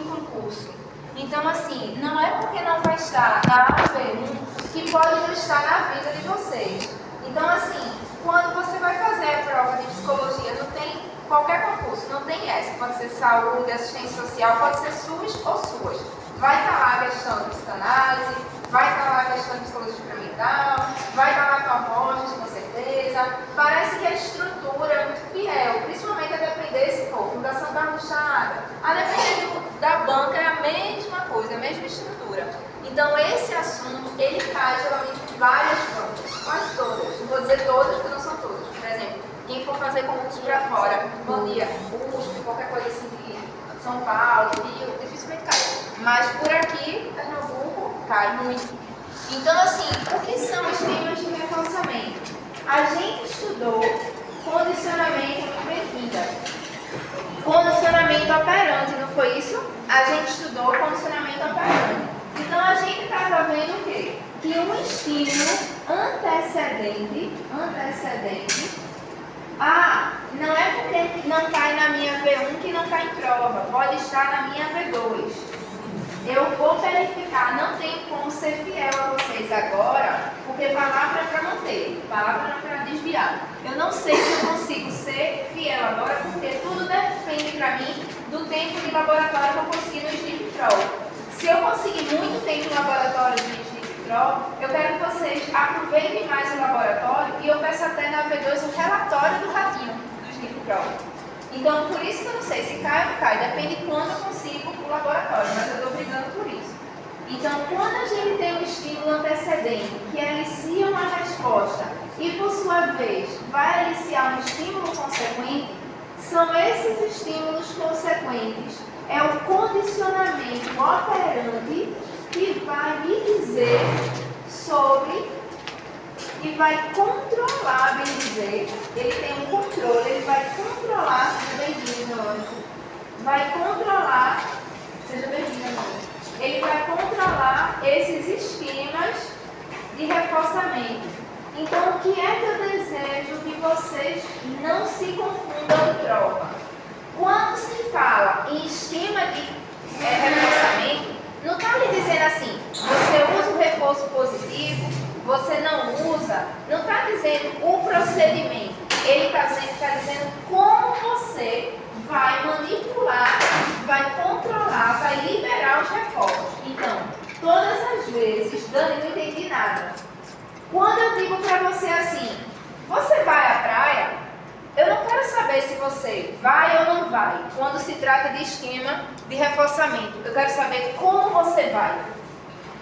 concurso. Então, assim, não é porque não vai estar na AV1 que pode não estar na vida de vocês. Então, assim, quando você vai fazer a prova de psicologia, não tem qualquer concurso, não tem essa. Pode ser saúde, assistência social, pode ser SUS ou SUAS. Vai estar lá a questão de psicanálise, vai estar lá a questão de psicologia experimental, vai estar lá Calmontes, com certeza. Parece que a estrutura é muito fiel, principalmente a depender, se for Fundação Carlos Chagas. A depender da banca é a mesma coisa, a mesma estrutura. Então, esse assunto, ele cai geralmente em várias bancas, quase todas. Não vou dizer todas, porque não são todas. Por exemplo, quem for fazer concurso para fora, bom dia, USP, qualquer coisa assim de São Paulo, Rio, dificilmente cai. Mas por aqui, Pernambuco, cai muito. Então, assim, o que são esquemas de reforçamento? A gente estudou condicionamento muito bem-vinda. Condicionamento operante, não foi isso? A gente estudou condicionamento operante. Então, a gente estava vendo o quê? Que um estímulo antecedente, não é porque não cai na minha V1 que não cai em prova, pode estar na minha V2. Eu vou verificar, não tenho como ser fiel a vocês agora, porque palavra é para manter, palavra não é para desviar. Eu não sei se eu consigo ser fiel agora, porque tudo depende para mim do tempo de laboratório que eu consegui no SNP Pro. Se eu conseguir muito tempo no laboratório do SNP Pro, eu quero que vocês aproveitem mais o laboratório e eu peço até na V2 o relatório do ratinho do SNP Pro. Então, por isso que eu não sei se cai ou não cai, depende de quando eu consigo o laboratório, mas eu estou brigando por isso. Então, quando a gente tem um estímulo antecedente que alicia uma resposta e, por sua vez, vai aliciar um estímulo consequente, são esses estímulos consequentes, é o condicionamento operante que vai me dizer sobre e vai controlar, bem dizer, ele tem um controle, ele vai controlar, seja bem-vindo, vai controlar, seja bem-vindo, ele vai controlar esses esquemas de reforçamento. Então, o que é que eu desejo que vocês não se confundam em prova? Quando se fala em esquema de reforçamento, não está lhe dizendo assim, você usa o reforço positivo, você não usa, não está dizendo o procedimento, ele está dizendo como você vai manipular, vai controlar, vai liberar os reforços. Então, todas as vezes, Dani, não entendi nada. Quando eu digo para você assim, você vai à praia, eu não quero saber se você vai ou não vai, quando se trata de esquema de reforçamento. Eu quero saber como você vai.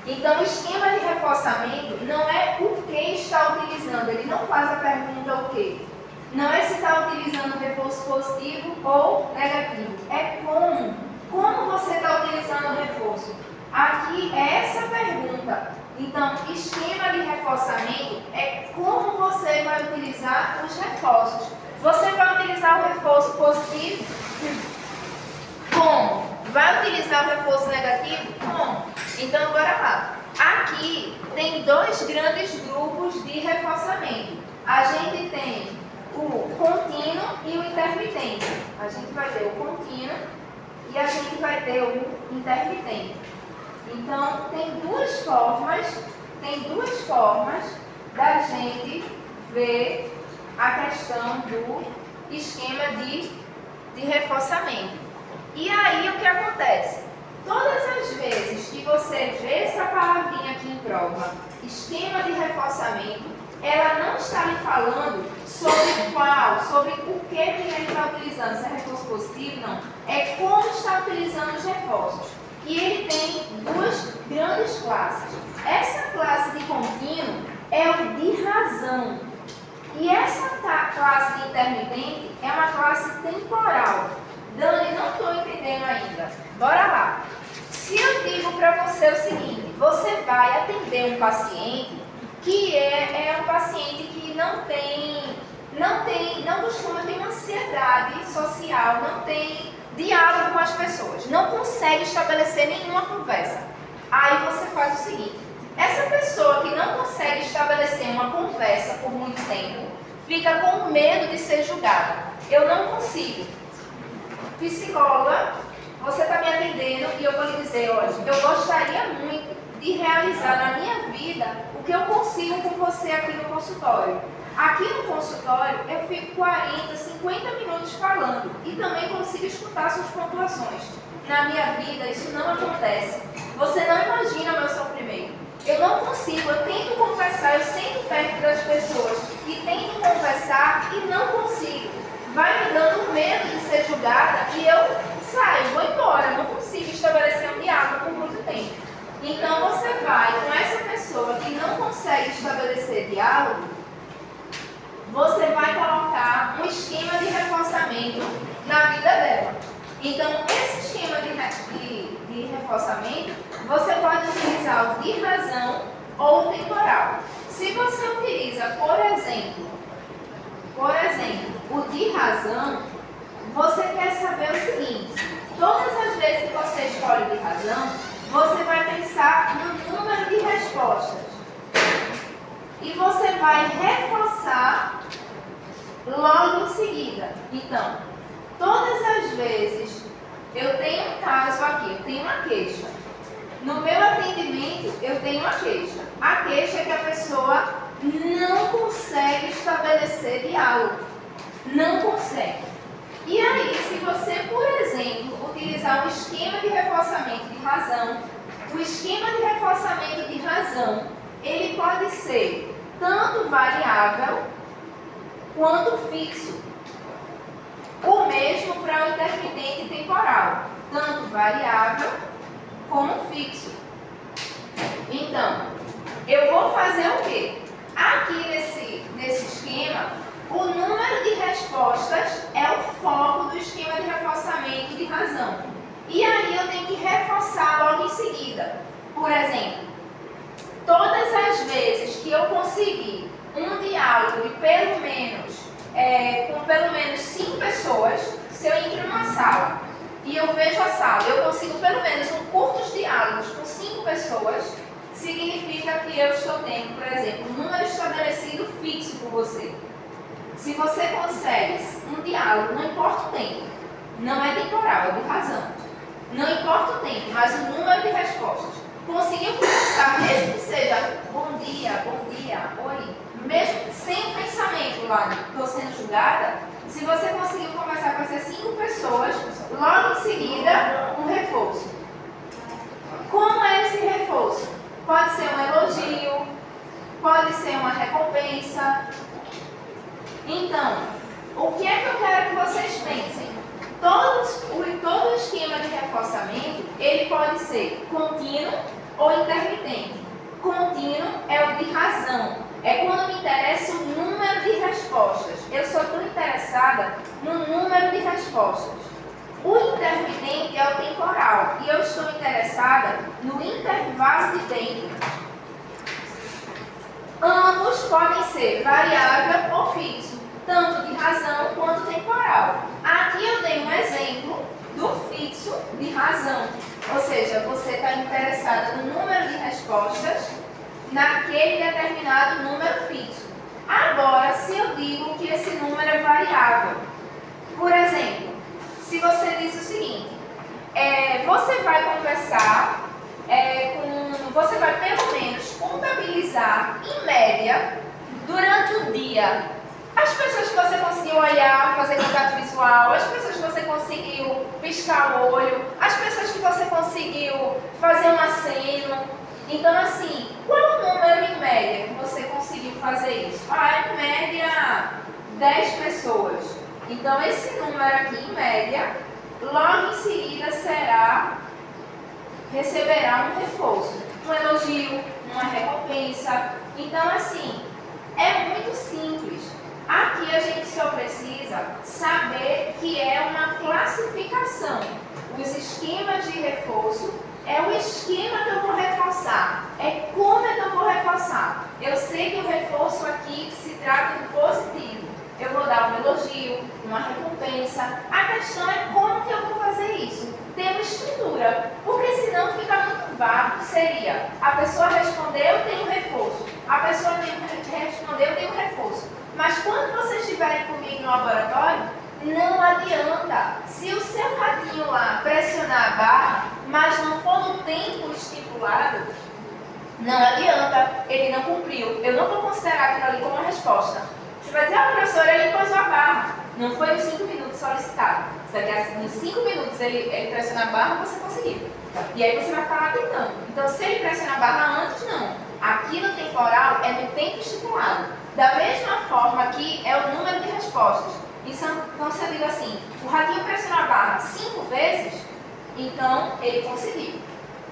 Então, o esquema de reforçamento não é o que está utilizando, ele não faz a pergunta o que. Não é se está utilizando reforço positivo ou negativo, é como. Como você está utilizando o reforço? Aqui é essa a pergunta. Então, esquema de reforçamento é como você vai utilizar os reforços. Você vai utilizar o reforço positivo? Como? Vai utilizar o reforço negativo? Como? Então, bora lá. Aqui tem dois grandes grupos de reforçamento. A gente tem o contínuo e o intermitente. A gente vai ter o contínuo e a gente vai ter o intermitente. Então, tem duas formas da gente ver a questão do esquema de reforçamento. E aí, o que acontece? Todas as vezes que você vê essa palavrinha aqui em prova, esquema de reforçamento, ela não está lhe falando sobre qual, sobre o que ele está utilizando, se é reforço positivo, não. É como está utilizando os reforços. E ele tem duas grandes classes. Essa classe de contínuo é o de razão. E essa classe de intermitente é uma classe temporal. Dani, não estou entendendo ainda. Bora lá. Se eu digo para você o seguinte, você vai atender um paciente que é um paciente que não costuma ter uma ansiedade social, não tem diálogo com as pessoas, não consegue estabelecer nenhuma conversa. Aí você faz o seguinte, essa pessoa que não consegue estabelecer uma conversa por muito tempo, fica com medo de ser julgada. Eu não consigo. Psicóloga, você está me atendendo você, olha, eu gostaria muito de realizar na minha vida o que eu consigo com você aqui no consultório. Aqui no consultório eu fico 40, 50 minutos falando e também consigo escutar suas pontuações. Na minha vida isso não acontece. Você não imagina meu sofrimento. Eu não consigo, eu tento conversar, eu sento perto das pessoas e tento conversar e não consigo. Vai me dando medo de ser julgada e eu saio, vou embora, não consigo estabelecer um diálogo por muito tempo. Então você vai com essa pessoa que não consegue estabelecer diálogo, você vai colocar um esquema de reforçamento na vida dela. Então esse esquema de reforçamento, você pode utilizar o de razão ou o temporal. Se você utiliza, por exemplo, o de razão, você quer saber o seguinte: todas as vezes que você escolhe o de razão, você vai pensar no número de respostas e você vai reforçar logo em seguida. Então, todas as vezes eu tenho um caso aqui, eu tenho uma queixa. No meu atendimento, eu tenho uma queixa. A queixa é que a pessoa não consegue estabelecer diálogo. Não consegue. E aí, se você, por exemplo, utilizar um esquema de reforçamento de razão, o esquema de reforçamento de razão, ele pode ser tanto variável quanto fixo. O mesmo para o intermitente temporal, tanto variável como fixo. Então, eu vou fazer o quê? Aqui nesse esquema, o número de respostas é o foco do esquema de reforçamento de razão. E aí eu tenho que reforçar logo em seguida. Por exemplo, todas as vezes que eu conseguir um diálogo de com pelo menos 5 pessoas, se eu entro numa sala e eu vejo a sala, eu consigo pelo menos curtos diálogos com 5 pessoas, significa que eu estou tendo, por exemplo, um número estabelecido fixo com você. Se você consegue um diálogo, não importa o tempo, não é temporal, é de razão. Não importa o tempo, mas o número de respostas. Conseguiu conversar, mesmo que seja bom dia, oi, mesmo sem pensamento lá, estou sendo julgada, se você conseguiu conversar com essas 5 pessoas, logo em seguida, um reforço. Como é esse reforço? Pode ser um elogio, pode ser uma recompensa. Então, o que é que eu quero que vocês pensem? Todo esquema de reforçamento, ele pode ser contínuo ou intermitente. Contínuo é o de razão. É quando me interessa o número de respostas. Eu só estou interessada no número de respostas. O intermitente é o temporal. E eu estou interessada no intervalo de tempo. Ambos podem ser variável ou fixo, tanto de razão quanto temporal. Aqui eu dei um exemplo do fixo de razão. Ou seja, você está interessada no número de respostas naquele determinado número fixo. Agora, se eu digo que esse número é variável, por exemplo, se você diz o seguinte, você vai conversar você vai pelo menos contabilizar, em média, durante o dia, as pessoas que você conseguiu olhar, fazer contato visual, as pessoas que você conseguiu piscar o olho, as pessoas que você conseguiu fazer um aceno. Então, assim, qual o número em média que você conseguiu fazer isso? Em média, 10 pessoas. Então, esse número aqui, em média, logo em seguida receberá um reforço, um elogio, uma recompensa. Então, assim, é muito simples. Aqui a gente só precisa saber que é uma classificação. Os esquemas de reforço é o esquema que eu vou reforçar, é como é que eu vou reforçar. Eu sei que o reforço aqui se trata de positivo. Eu vou dar um elogio, uma recompensa. A questão é como que eu vou fazer isso. Ter uma estrutura, porque senão fica muito vago. Seria, a pessoa respondeu, tem um reforço. A pessoa respondeu, tem um reforço. Mas quando vocês estiverem comigo no laboratório, não adianta. Se o seu ratinho lá pressionar a barra, mas não for no tempo estipulado, não adianta, ele não cumpriu. Eu não vou considerar aquilo ali como uma resposta. Você vai dizer, professora, ele pôs a barra. Não foi nos 5 minutos solicitado. Você quer nos 5 minutos ele pressiona a barra, você conseguiu. E aí você vai ficar tentando. Então, se ele pressiona a barra antes, não. Aqui no temporal é no tempo estipulado. Da mesma forma aqui é o número de respostas. Então, se eu digo assim, o ratinho pressionou a barra 5 vezes, então ele conseguiu.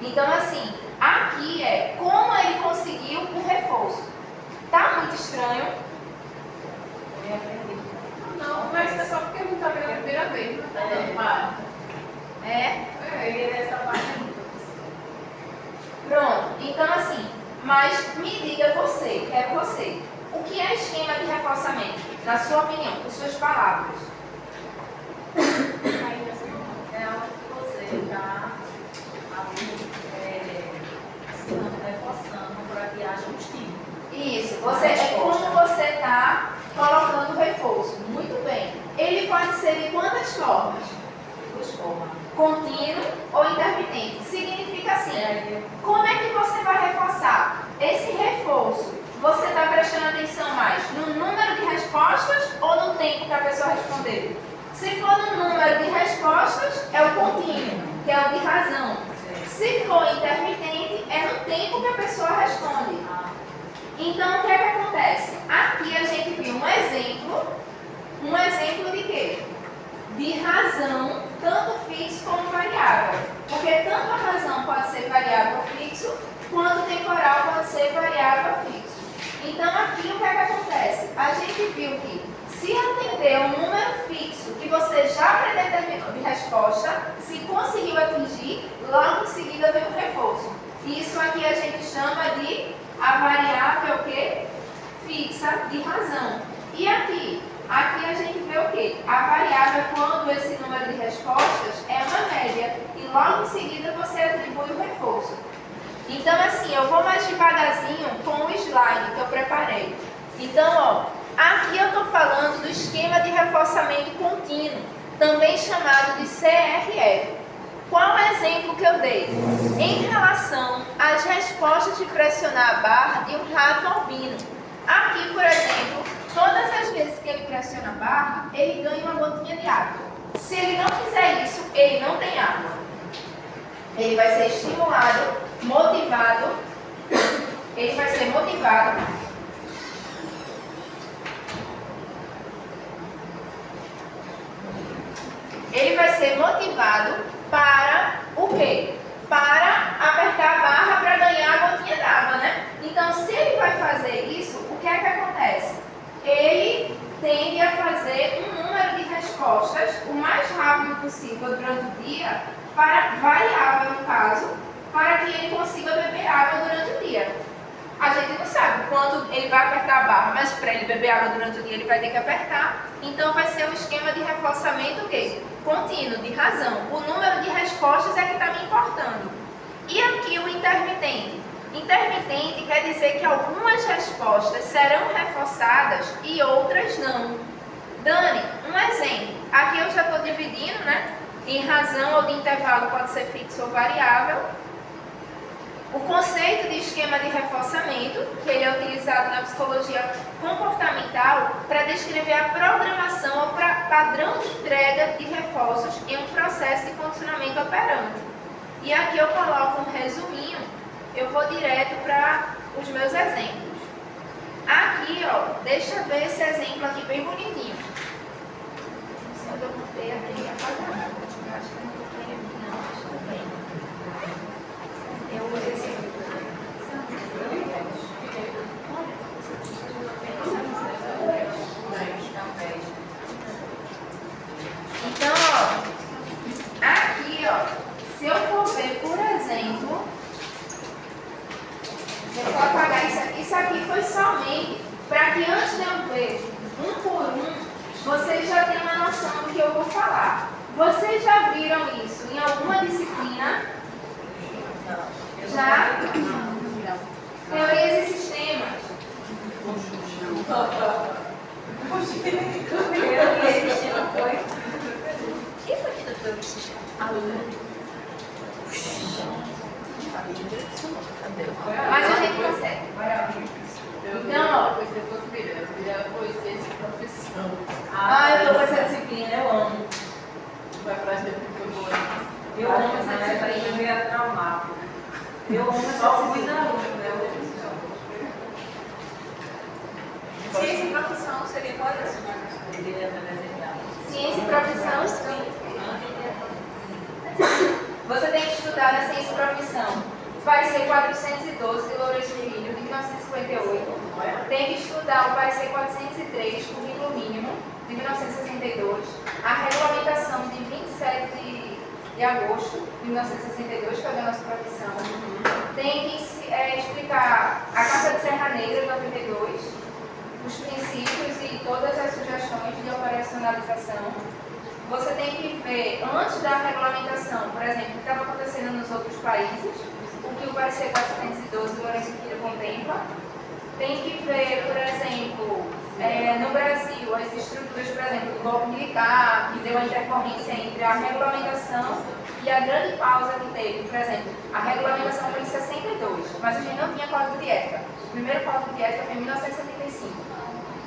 Então, assim, aqui é como ele conseguiu o reforço. Tá muito estranho? Não, mas é só porque eu não estava vendo a primeira vez. Não está dando para. Essa parte. Pronto. Então, assim, mas me diga você, quero você, o que é esquema de reforçamento? Na sua opinião, com suas palavras. É algo que você está reforçando para que haja um estímulo. Isso, é como você está colocando o reforço. Muito bem. Ele pode ser de quantas formas? Duas formas. Contínuo ou intermitente. Significa assim, como é que você vai reforçar? Esse reforço, você está prestando atenção mais no número de respostas ou no tempo que a pessoa respondeu? Se for no número de respostas, é o contínuo, que é o de razão. Se for intermitente, é no tempo que a pessoa responde. Então, o que é que acontece? Aqui a gente viu um exemplo de quê? De razão, tanto fixo como variável. Porque tanto a razão pode ser variável fixo, quanto o temporal pode ser variável fixo. Então, aqui o que é que acontece? A gente viu que se atender um número fixo que você já predeterminou de resposta, se conseguiu atingir, logo em seguida vem o reforço. Isso aqui a gente chama de a variável que? Fixa de razão. E aqui? Aqui a gente vê o quê? A variável quando esse número de respostas é uma média. E logo em seguida você atribui o reforço. Então assim, eu vou mais devagarzinho com o slide que eu preparei. Então, ó, aqui eu estou falando do esquema de reforçamento contínuo, também chamado de CRF. Qual o exemplo que eu dei? Em relação às respostas de pressionar a barra de um rato albino. Aqui, por exemplo, todas as vezes que ele pressiona a barra, ele ganha uma gotinha de água. Se ele não fizer isso, ele não tem água. Ele vai ser estimulado, motivado, ele vai ser motivado para o quê? Para apertar a barra para ganhar a gotinha d'água, né? Então, se ele vai fazer isso, o que é que acontece? Ele tende a fazer um número de respostas o mais rápido possível durante o dia, para variável no caso, para que ele consiga beber água durante o dia. A gente não sabe quanto ele vai apertar a barra, mas para ele beber água durante o dia ele vai ter que apertar. Então vai ser um esquema de reforçamento o quê? Contínuo, de razão. O número de respostas é que está me importando. E aqui o intermitente. Intermitente quer dizer que algumas respostas serão reforçadas e outras não. Dani, um exemplo. Aqui eu já estou dividindo, né? Em razão ou de intervalo pode ser fixo ou variável. O conceito de esquema de reforçamento, que ele é utilizado na psicologia comportamental para descrever a programação ou padrão de entrega de reforços em um processo de condicionamento operante. E aqui eu coloco um resuminho, eu vou direto para os meus exemplos. Aqui, ó, deixa eu ver esse exemplo aqui bem bonitinho. Se eu botei aqui apagado, eu acho que eu não botei aqui não, mas tudo bem. Eu vou esse então, ó, aqui, ó, se eu for ver, por exemplo, eu vou apagar isso aqui foi somente para que antes de eu ver um por um, vocês já tenham uma noção do que eu vou falar. Vocês já viram isso em alguma disciplina? Já? Teorias e sistemas. Teorias e sistemas foi? Quem foi que deu teoria e sistema? Aluno. Mas a gente consegue. Então, ó. Foi ciência e profissão. Eu tô com essa disciplina, eu amo. Vai pra gente foi boa. Eu amo essa disciplina, eu ia traumar. Eu amo essa disciplina. Ciência e profissão seria qual é? Ciência e profissão, você tem que estudar na ciência e profissão. Parecer 412 de Lourenço Filho, de 1958. Tem que estudar o parecer 403, currículo mínimo, de 1962. A regulamentação de 27 de agosto de 1962, que é da nossa profissão. Tem que explicar a Carta de Serra Negra, de 92, os princípios e todas as sugestões de operacionalização. Você tem que ver, antes da regulamentação, por exemplo, o que estava acontecendo nos outros países, o que o parecer 412 do Lourenço Filho contempla. Tem que ver, por exemplo, no Brasil, as estruturas, por exemplo, do golpe militar, que deu a intercorrência entre a regulamentação e a grande pausa que teve. Por exemplo, a regulamentação foi em 62, mas a gente não tinha código de ética. O primeiro código de ética foi em 1975.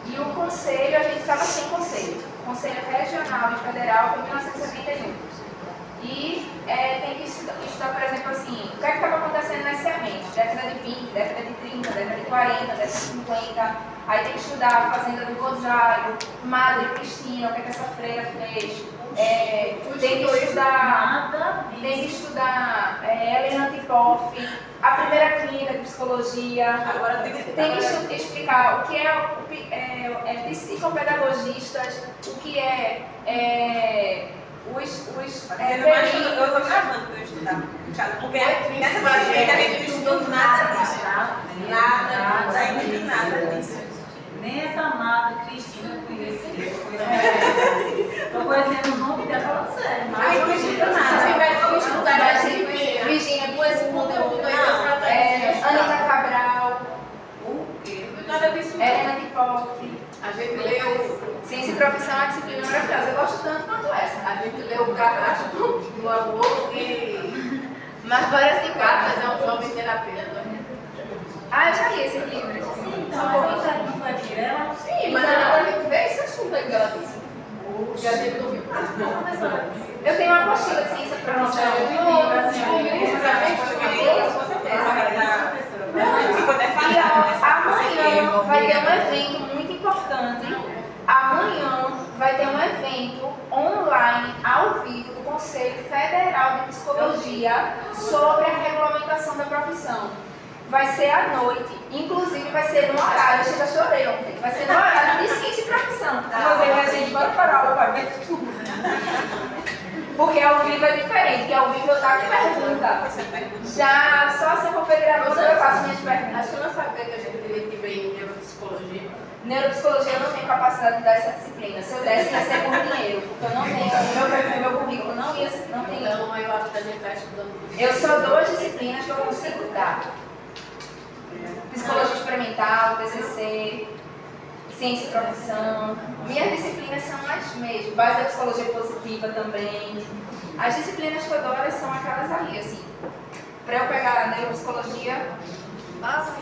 E o conselho, a gente estava sem conselho. O conselho regional e federal foi em 1971. E tem que estudar, por exemplo, assim, o que estava acontecendo nesse ambiente, década de 20, década de 30, década de 40, década de 50. Aí tem que estudar a Fazenda do Rosário, Madre Cristina, o que essa freira fez. Tem que estudar Helena Tipoff, a primeira clínica de psicologia. Agora tem que explicar o que é psicopedagogistas, o que eu estou gravando para eu estudar. Porque nessa matéria a gente não estudou nada disso. Nada, ainda nada disso. Nem essa amada Cristina eu conheci. Estou conhecendo o nome dela, sério. Ai, não estudo nada. Virginia, duas Anitta Cabral. O quê? Nada disso. Helena Tipoff. A gente leu. Ciência e profissão é uma disciplina maravilhosa. Eu gosto tanto quanto essa. A gente leu o cadastro do amor e. Mas bora se Cartas é um jovem terapeuta. Eu já li esse livro. Então, como você não foi aqui, ela? Sim, mas agora a gente vê esse assunto aí que ela disse. Já a gente não viu nada. Eu tenho uma apostila de ciência e profissão. Amanhã vai ter um evento muito importante. Amanhã vai ter um evento online, ao vivo, do Conselho Federal de Psicologia sobre a regulamentação da profissão. Vai ser à noite, inclusive vai ser no horário, eu já chorei ontem, vai ser no horário de ciência e profissão. A gente vai parar o para ver tudo. Porque ao vivo é diferente, porque ao vivo eu tava com pergunta. Já só se eu for gravando eu faço minhas perguntas. Acho que eu não sabia que a gente teria que ver em neuropsicologia. Neuropsicologia eu não tenho capacidade de dar essa disciplina. Se eu desse, ia ser por dinheiro, porque eu não tenho, meu currículo não tem. Então, eu acho que a gente está estudando. Eu só dou as disciplinas que eu consigo dar. Psicologia experimental, TCC, ciência e profissão. Minhas disciplinas são as mesmas. Base da psicologia positiva também. As disciplinas que eu dou, elas são aquelas ali, assim. Para eu pegar a neuropsicologia,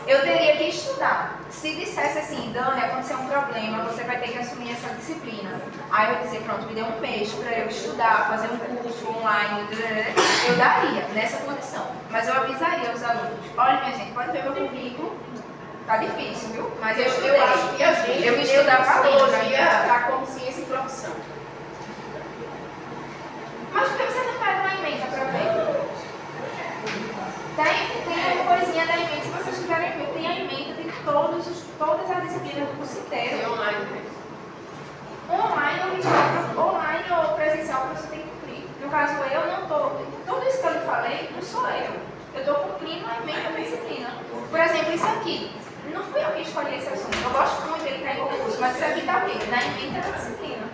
eu teria que estudar. Se dissesse assim, Dani, aconteceu um problema, você vai ter que assumir essa disciplina. Aí eu dizer, pronto, me dê um mês para eu estudar, fazer um curso online, eu daria nessa condição. Mas eu avisaria os alunos, olha minha gente, pode ver meu currículo, tá difícil, viu? Mas eu estudei. Eu acho que a gente eu estudar psicologia está como ciência e profissão. Mas por que você não pega uma emenda para ver? Tem uma coisinha da emenda, se vocês tiverem emenda, tem a emenda de todas as disciplinas do curso inteiro. E online, né? Online ou presencial que você tem que cumprir. No caso, eu não estou. Tudo isso que eu lhe falei, não sou eu. Eu estou cumprindo a emenda da disciplina. Por exemplo, isso aqui. Não fui eu que escolhi esse assunto. Eu gosto muito de entrar em concurso, mas isso aqui está o quê? Na emenda da disciplina.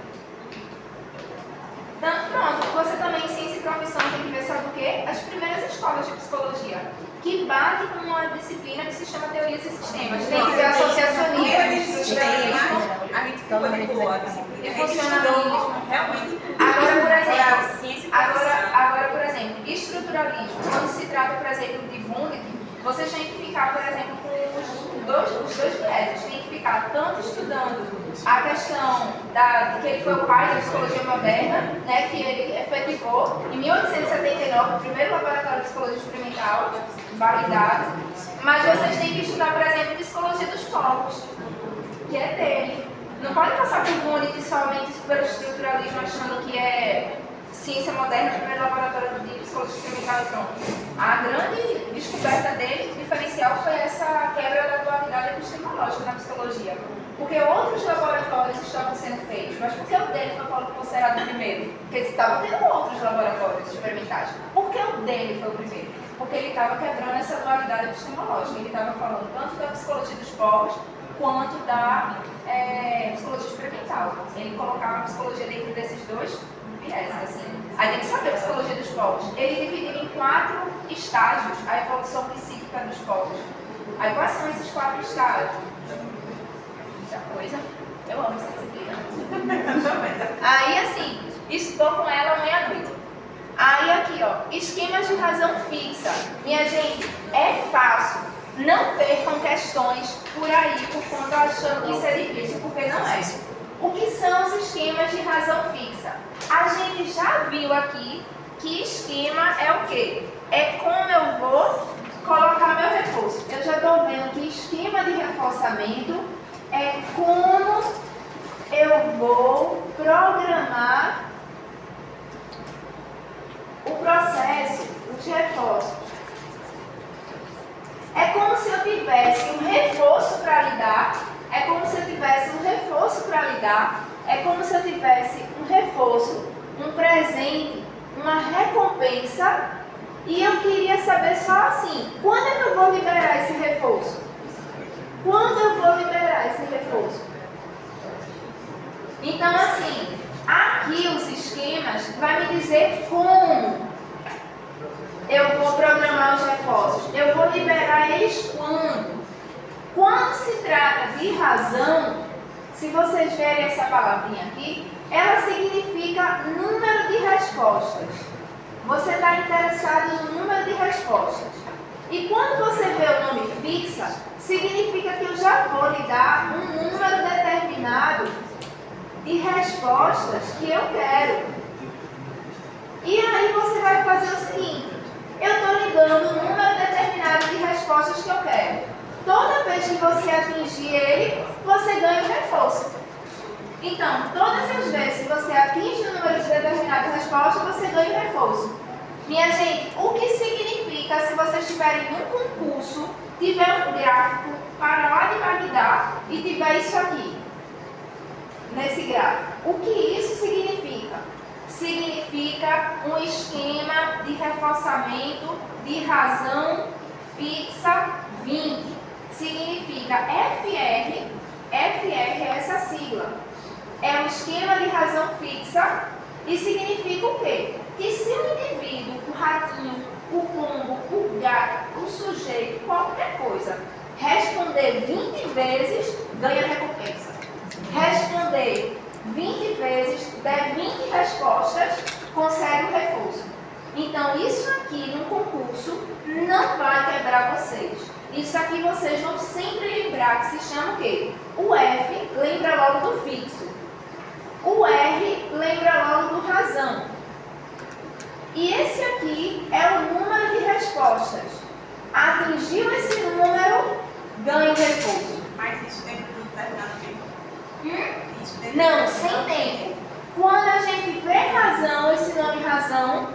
Então, pronto, você também em ciência e profissão tem que ver, sabe o quê? As primeiras escolas de psicologia, que bate com uma disciplina que se chama teorias e sistemas. Tem que ver associacionismo de sistemas. A gente ficou de boa, disciplina. A gente Funciona estudou mesmo. realmente tudo. Agora, por exemplo, Ciência e profissão. agora, por exemplo, estruturalismo. Quando se trata, por exemplo, de Wundt, vocês têm que ficar, por exemplo, com os dois vieses. Tem que ficar tanto estudando a questão de que ele foi o pai da psicologia moderna, né, que ele efetivou em 1879 o primeiro laboratório de psicologia experimental validado, mas vocês têm que estudar, por exemplo, psicologia dos povos, que é dele. Não pode passar por Wundt somente pelo estruturalismo achando que é ciência moderna, primeiro laboratório de psicologia experimental e pronto. A grande descoberta dele, diferencial, foi essa quebra da dualidade epistemológica na psicologia. Porque outros laboratórios estavam sendo feitos, mas por que o dele foi considerado o primeiro? Porque estavam tendo outros laboratórios experimentais. Por que o dele foi o primeiro? Porque ele estava quebrando essa dualidade epistemológica. Ele estava falando tanto da psicologia dos povos, quanto da psicologia experimental. Ele colocava a psicologia dentro desses dois vieses, assim. Aí tem que saber a psicologia dos povos. Ele dividiu em 4 estágios a evolução psíquica dos povos. Aí quais são esses 4 estágios? Muita coisa. Eu amo essa disciplina. Aí assim, estou com ela amanhã à noite. Aí aqui, ó, esquemas de razão fixa. Minha gente, é fácil. Não percam questões por aí por conta achando que isso é difícil, porque não é. O que são os esquemas de razão fixa? A gente já viu aqui que esquema é o quê? É como eu vou colocar meu reforço. Eu já estou vendo que esquema de reforçamento é como eu vou programar o processo de reforço. É como se eu tivesse um reforço para lidar, é como se eu tivesse um reforço para lidar, é como se eu tivesse um reforço, um presente, uma recompensa, e eu queria saber só assim, quando é que eu vou liberar esse reforço? Quando eu vou liberar esse reforço? Então assim, aqui os esquemas vai me dizer como eu vou programar os reforços. Eu vou liberar eles quando? Quando se trata de razão, se vocês verem essa palavrinha aqui, ela significa número de respostas. Você está interessado no número de respostas. E quando você vê o nome fixa, significa que eu já vou lhe dar um número determinado de respostas que eu quero. E aí você vai fazer o seguinte: eu estou lhe dando um número determinado de respostas que eu quero. Toda vez que você atingir ele, você ganha um reforço. Então, todas as vezes que você atinge o número de determinada resposta, você ganha um reforço. Minha gente, o que significa se vocês estiverem num concurso, tiver um gráfico para lá de Bagdá e tiver isso aqui, nesse gráfico? O que isso significa? Significa um esquema de reforçamento de razão fixa 20. Significa FR é essa sigla. É um esquema de razão fixa e significa o quê? Que se o indivíduo, o ratinho, o pombo, o gato, o sujeito, qualquer coisa, responder 20 vezes, ganha recompensa. Responder 20 vezes, der 20 respostas, consegue o reforço. Então, isso aqui no concurso não vai quebrar vocês. Isso aqui vocês vão sempre lembrar, que se chama o quê? O F lembra logo do fixo. O R lembra logo do razão. E esse aqui é o número de respostas. Atingiu esse número, ganha o reforço. Mas isso dentro do determinado tempo? Não, sem tempo. Quando a gente vê razão, esse nome razão,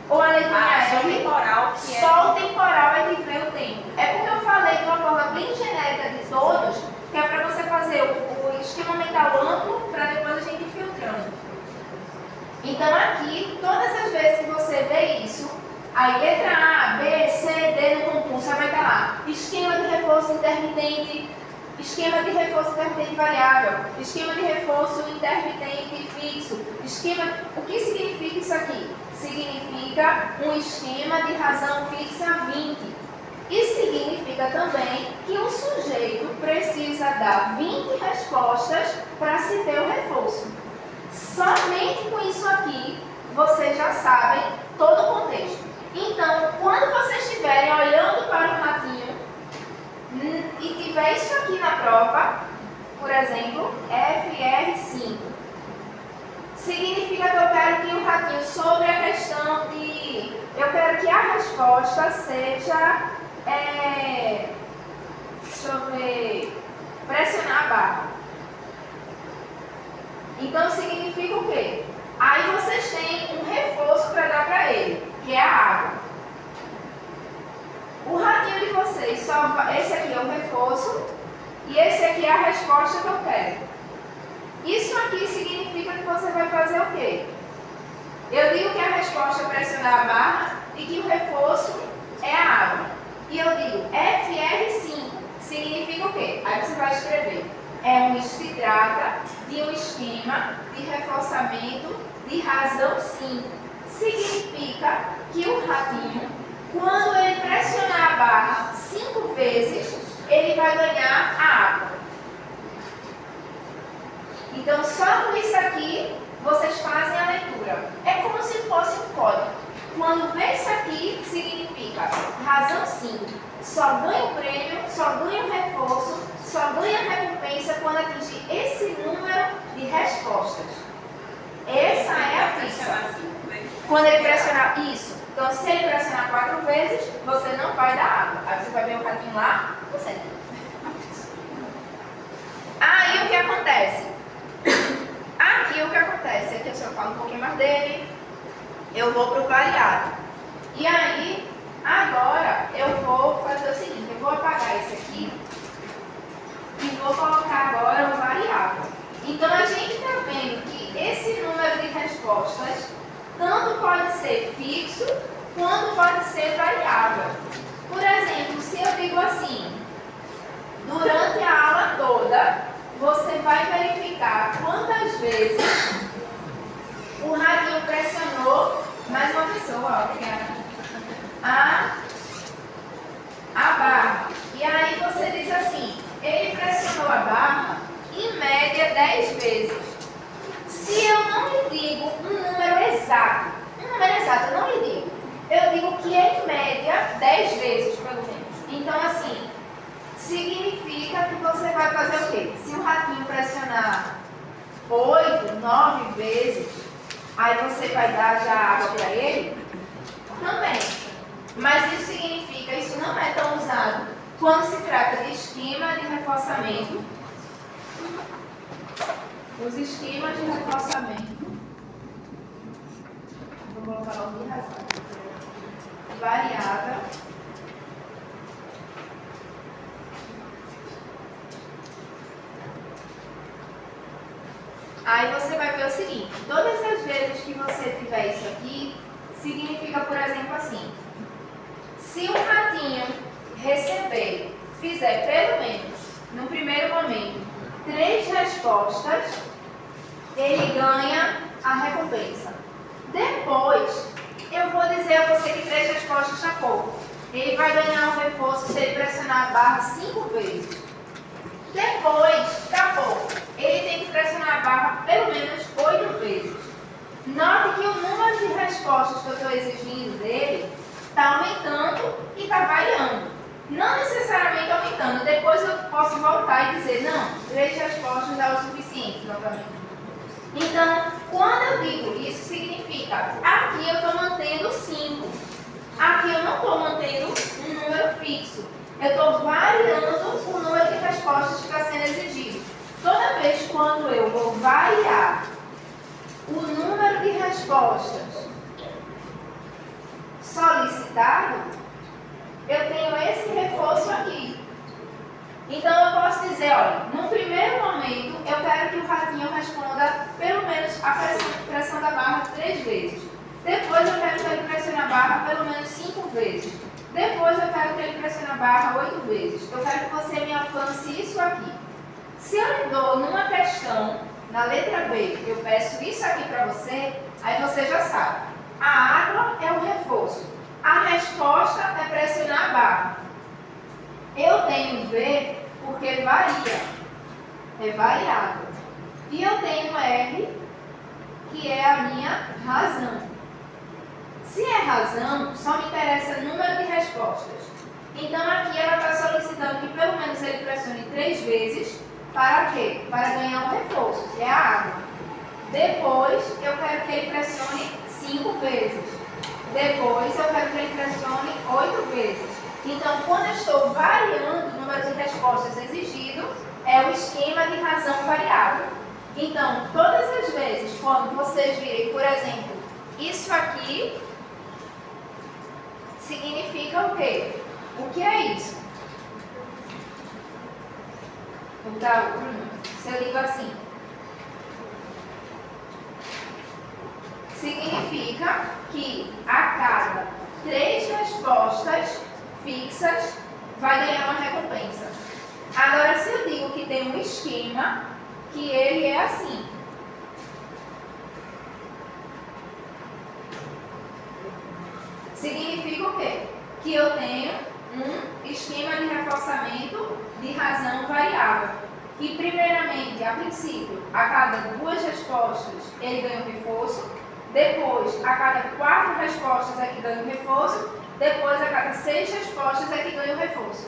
ou a letrinha só R, temporal, que é... só o temporal é que vê o tempo. É porque eu falei de uma forma bem genérica de todos, que é para você fazer o esquema mental amplo, para depois a gente ir filtrando. Então aqui, todas as vezes que você vê isso, aí letra A, B, C, D no concurso, vai estar lá. Esquema de reforço intermitente, esquema de reforço intermitente variável, esquema de reforço intermitente fixo. O que significa isso aqui? Significa um esquema de razão fixa 20. Isso significa também que o sujeito precisa dar 20 respostas para se ter o reforço. Somente com isso aqui, vocês já sabem todo o contexto. Então, quando vocês estiverem olhando para o ratinho e tiver isso aqui na prova, por exemplo, FR5, significa que eu quero que o ratinho, sobre a questão de... Eu quero que a resposta seja... deixa eu ver... pressionar a barra. Então, significa o quê? Aí vocês têm um reforço para dar para ele, que é a água. O ratinho de vocês, esse aqui é o reforço e esse aqui é a resposta que eu quero. Isso aqui significa que você vai fazer o quê? Eu digo que a resposta é pressionar a barra e que o reforço é a água. E eu digo FR5 significa o quê? Aí você vai escrever. Isso se trata de um esquema de reforçamento de razão 5. Significa que o ratinho, quando ele pressionar a barra 5 vezes, ele vai ganhar a água. Então, só com isso aqui, vocês fazem a leitura. É como se fosse um código. Quando vê isso aqui, significa razão 5. Só ganha o prêmio, só ganha o reforço, só ganha a recompensa quando atingir esse número de respostas. Essa é a ficha. Quando ele pressionar isso. Então, se ele pressionar 4 vezes, você não vai dar água. Aí você vai ver o ratinho lá, você. Aí o que acontece? Aqui o que acontece? Aqui eu só falo um pouquinho mais dele. Eu vou para o variado. E aí, agora eu vou fazer o seguinte: eu vou apagar esse aqui e vou colocar agora o variável. Então a gente está vendo que esse número de respostas tanto pode ser fixo quanto pode ser variável. Por exemplo, se eu digo assim, durante a aula toda, você vai verificar quantas vezes o ratinho pressionou mais uma pessoa, ó, que é a barra. E aí você diz assim, ele pressionou a barra em média 10 vezes. Se eu não lhe digo um número exato, eu não lhe digo. Eu digo que é em média 10 vezes, pelo menos. Então, assim, significa que você vai fazer o quê? Se o ratinho pressionar 8, 9 vezes, aí você vai dar já água para ele? Também. Mas isso significa, isso não é tão usado quando se trata de esquema de reforçamento. Os esquemas de reforçamento. Vou colocar logo de razão. Variável. Aí você vai ver o seguinte, todas as vezes que você tiver isso aqui, significa, por exemplo, assim, se um ratinho fizer pelo menos, no primeiro momento, 3 respostas, ele ganha a recompensa. Depois, eu vou dizer a você que 3 respostas está pouco. Ele vai ganhar um reforço se ele pressionar a barra 5 vezes. Depois, está pouco. Ele tem que pressionar a barra pelo menos 8 vezes. Note que o número de respostas que eu estou exigindo dele está aumentando e está variando. Não necessariamente aumentando. Depois eu posso voltar e dizer, não, 3 respostas é o suficiente novamente. Então, quando eu digo isso, significa, aqui eu estou mantendo 5. Aqui eu não estou mantendo um número fixo. Eu estou variando o número de respostas que está sendo exigido. Toda vez quando eu vou variar o número de respostas solicitado, eu tenho esse reforço aqui. Então eu posso dizer, olha, no primeiro momento eu quero que o ratinho responda pelo menos a pressão da barra 3 vezes. Depois eu quero que ele pressione a barra pelo menos 5 vezes. Depois eu quero que ele pressione a barra 8 vezes. Eu quero que você me alcance isso aqui. Se eu lhe dou numa questão, na letra B, eu peço isso aqui para você, aí você já sabe. A água é o reforço. A resposta é pressionar a barra. Eu tenho V porque varia, é variável. E eu tenho R, que é a minha razão. Se é razão, só me interessa o número de respostas. Então aqui ela está solicitando que pelo menos ele pressione 3 vezes. Para quê? Para ganhar um reforço, que é a água. Depois eu quero que ele pressione 5 vezes. Depois eu quero que ele pressione 8 vezes. Então, quando eu estou variando o número de respostas exigido, é o esquema de razão variável. Então, todas as vezes, quando vocês virem, por exemplo, isso aqui significa o quê? O que é isso? Se eu digo assim, significa que a cada 3 respostas fixas vai ganhar uma recompensa. Agora, se eu digo que tem um esquema, que ele é assim. Significa o quê? Que eu tenho um esquema de reforçamento de razão variável. E, primeiramente, a princípio, a cada 2 respostas ele ganha um reforço. Depois, a cada 4 respostas é que ganha um reforço. Depois, a cada 6 respostas é que ganha um reforço.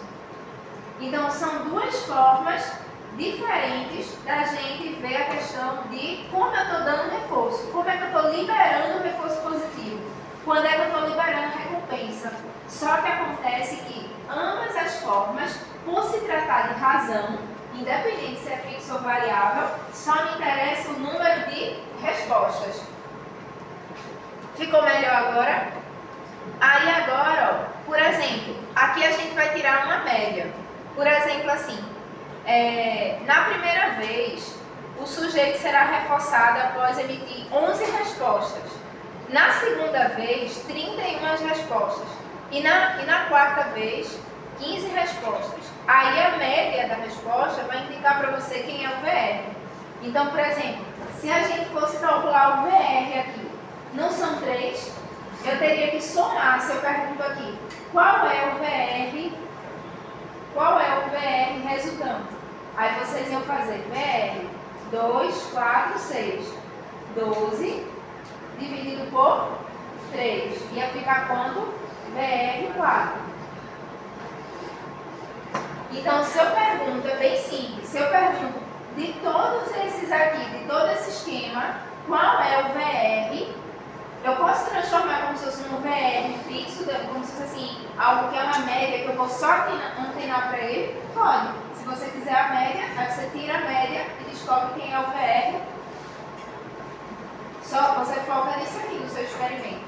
Então, são 2 formas diferentes da gente ver a questão de como eu estou dando reforço. Como é que eu estou liberando o reforço positivo. Quando é que eu estou liberando a recompensa. Só que acontece que ambas as formas, por se tratar de razão, independente se é fixo ou variável, só me interessa o número de respostas. Ficou melhor agora? Aí agora, ó, por exemplo, aqui a gente vai tirar uma média. Por exemplo, assim, na primeira vez, o sujeito será reforçado após emitir 11 respostas. Na segunda vez, 31 respostas. E na quarta vez, 15 respostas. Aí a média da resposta vai indicar para você quem é o VR. Então, por exemplo, se a gente fosse calcular o VR aqui, não são 3, eu teria que somar, se eu pergunto aqui, qual é o VR resultante? Aí vocês iam fazer VR 2, 4, 6, 12, dividido por 3. Ia ficar quanto? VR 4. Então, se eu pergunto, é bem simples, se eu pergunto de todos esses aqui, de todo esse esquema, qual é o VR, eu posso transformar como se fosse um VR fixo, como se fosse assim, algo que é uma média, que eu vou só antenar para ele? Pode. Se você quiser a média, aí você tira a média e descobre quem é o VR. Só você foca nisso aqui, no seu experimento.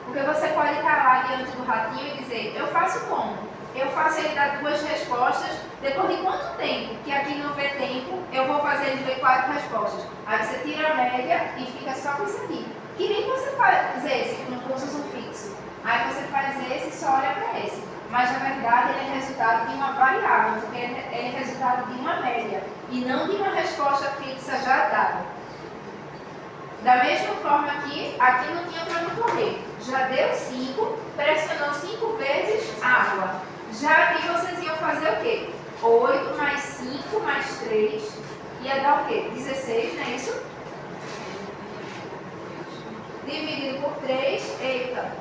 Porque você pode estar lá diante do ratinho e dizer, eu faço como? Eu faço ele dar 2 respostas, depois de quanto tempo? Que aqui não vê tempo, eu vou fazer ele ver 4 respostas. Aí você tira a média e fica só com isso aqui. Que nem você faz esse, como se fosse um fixo. Aí você faz esse e só olha para esse. Mas na verdade ele é resultado de uma variável, porque ele é resultado de uma média e não de uma resposta fixa já dada. Da mesma forma aqui não tinha para onde correr. Já deu 5, pressionou 5 vezes água. Já aqui vocês iam fazer o quê? 8 mais 5 mais 3 ia dar o quê? 16, não é isso? Dividido por 3, eita.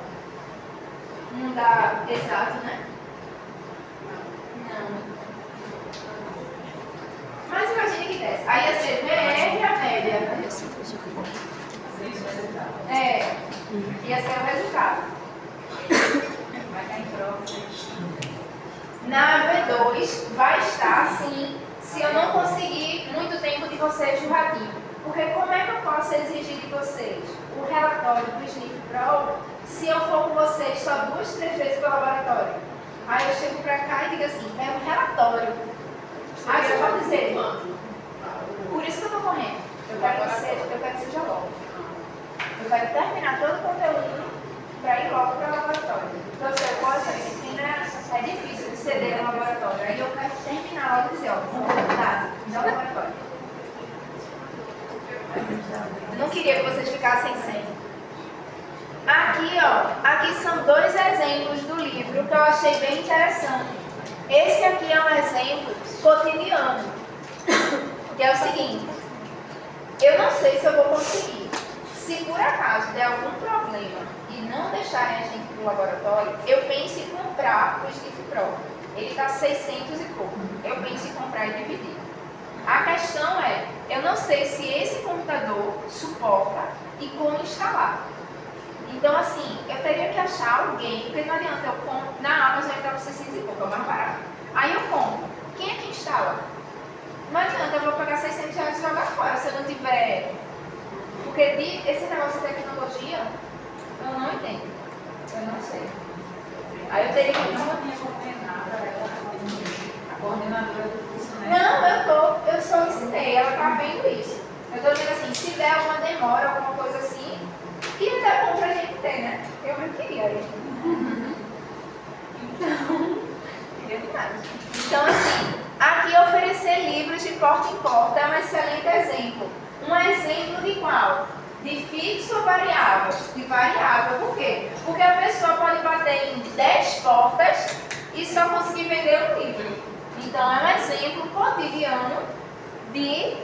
Não dá exato, né? Não. Mas imagine que desce. Aí ia ser VR a média. Ia ser o resultado. Vai cair em prova. Na V2 vai estar assim, se eu não conseguir muito tempo de vocês no ratinho. Porque como é que eu posso exigir de vocês o relatório do Sniff Pro se eu for com vocês só 2, 3 vezes pelo laboratório? Aí eu chego pra cá e digo assim, é um relatório. Aí você pode dizer, por isso que eu tô correndo. Eu quero que seja logo. Eu quero terminar todo o conteúdo para ir logo para o laboratório. Então, você pode, essa disciplina é difícil de ceder no laboratório. Aí eu quero terminar logo e dizer, ó, não tem nada, me dá o laboratório. Eu não queria que vocês ficassem sem. Aqui, ó, aqui são 2 exemplos do livro livro que eu achei bem interessante. Esse aqui é um exemplo cotidiano, que é o seguinte: eu não sei se eu vou conseguir. Se por acaso der algum problema e não deixarem a gente no laboratório, eu penso em comprar o Stiff Pro. Ele está 600 e pouco. Eu penso em comprar e dividir. A questão é, eu não sei se esse computador suporta e como instalar. Então, assim, eu teria que achar alguém, porque não adianta, eu compro, na Amazon ele está por 600 e pouco, é o mais barato. Aí eu compro. Quem é que instala? Não adianta, eu vou pagar 600 reais e jogar fora se eu não tiver... Porque esse negócio de tecnologia, eu não entendo. Eu não sei. Aí eu teria que... A coordenadora do curso, né? Não, eu solicitei, ela tá vendo isso. Eu tô dizendo assim, se der alguma demora, alguma coisa assim, e até bom pra gente ter, né? Eu não queria isso. Então, queria demais. Então, assim, aqui oferecer livros de porta em porta é um excelente exemplo. Um exemplo de qual? De fixo ou variável? De variável. Por quê? Porque a pessoa pode bater em 10 portas e só conseguir vender um livro. Então, é um exemplo cotidiano de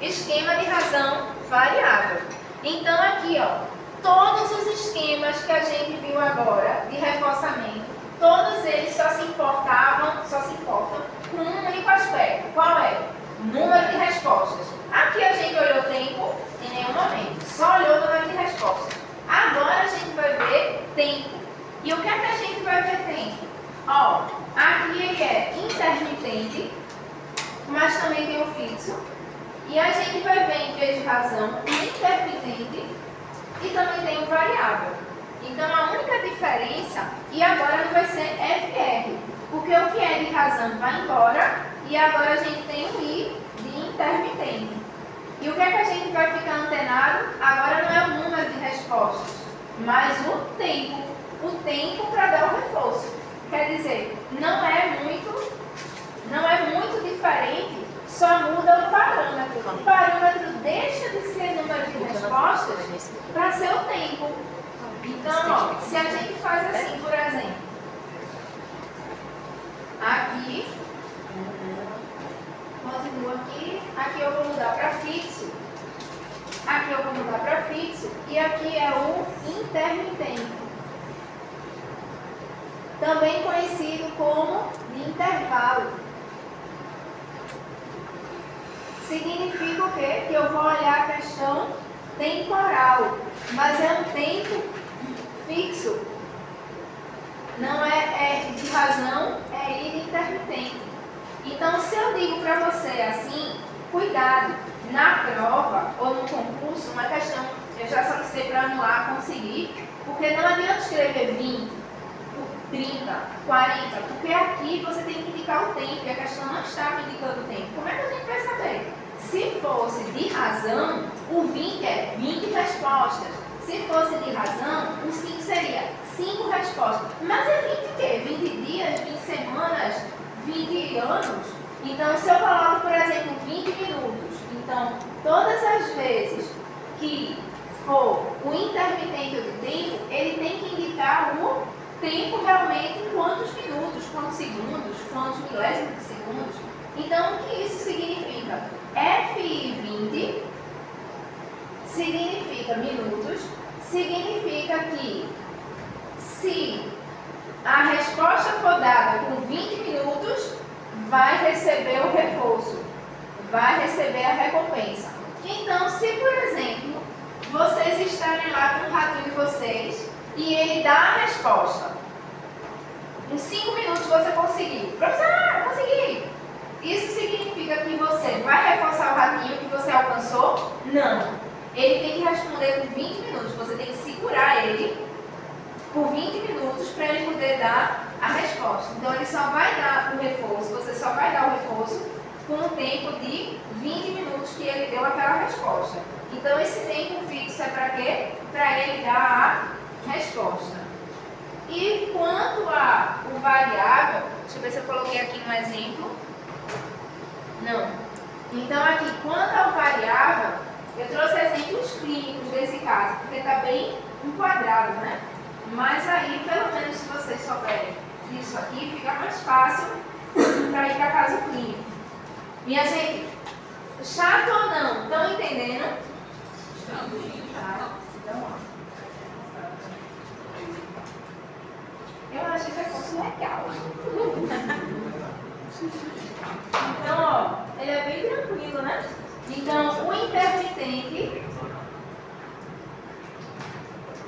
esquema de razão variável. Então, aqui, ó, todos os esquemas que a gente viu agora de reforçamento, todos eles só se importam com um único aspecto. Qual é? Número de respostas. Aqui a gente olhou tempo em nenhum momento, só olhou o número de respostas. Agora a gente vai ver tempo. E o que é que a gente vai ver tempo? Ó, aqui ele é intermitente, mas também tem o fixo. E a gente vai ver, em vez de razão, o intermitente e também tem o variável. Então a única diferença, e agora não vai ser FR, porque o que é de razão vai embora e agora a gente tem o I de intermitente. E o que é que a gente vai ficar antenado? Agora não é o número de respostas, mas o tempo para dar o reforço. Quer dizer, não é muito diferente, só muda o parâmetro. O parâmetro deixa de ser número de respostas para ser o tempo. Então, ó, se a gente faz assim, por exemplo, aqui, continua aqui eu vou mudar para fixo, aqui eu vou mudar para fixo, e aqui é o intermitente, também conhecido como de intervalo. Significa o quê? Que eu vou olhar a questão temporal, mas é um tempo fixo. Não é de razão, é de intermitente. Então, se eu digo para você assim, cuidado, na prova ou no concurso, uma questão, eu já solicitei para anular, conseguir, porque não adianta escrever 20, 30, 40, porque aqui você tem que indicar o tempo e a questão não está me indicando o tempo. Como é que a gente vai saber? Se fosse de razão, o 20 é 20 respostas. Se fosse de razão, o 5 seria 5 respostas. Mas é 20 o quê? 20 dias, 20 semanas, 20 anos? Então, se eu coloco, por exemplo, 20 minutos, então, todas as vezes que for o intermitente do tempo, ele tem que indicar o tempo realmente em quantos minutos, quantos segundos, quantos milésimos de segundos. Então, o que isso significa? FI20 significa minutos, significa que se a resposta for dada com 20 minutos, vai receber o reforço, vai receber a recompensa. Então, se por exemplo, vocês estarem lá com o ratinho de vocês e ele dá a resposta, em 5 minutos você conseguiu. Professor, consegui! Isso significa que você vai reforçar o ratinho que você alcançou? Não. Ele tem que responder por 20 minutos. Você tem que segurar ele por 20 minutos para ele poder dar a resposta. Então, ele só vai dar o reforço, você só vai dar o reforço com o tempo de 20 minutos que ele deu aquela resposta. Então, esse tempo fixo é para quê? Para ele dar a resposta. E quanto ao variável, deixa eu ver se eu coloquei aqui um exemplo. Não. Então, aqui, quanto ao variável, eu trouxe exemplos clínicos desse caso, porque está bem enquadrado, né? Mas aí, pelo menos, se vocês souberem isso aqui, fica mais fácil para ir para caso clínico. Minha gente, chato ou não? Estão entendendo? Tá? Então, ó. Eu acho que é fosse legal. Então, ó, ele é bem tranquilo, né? Então, o intermitente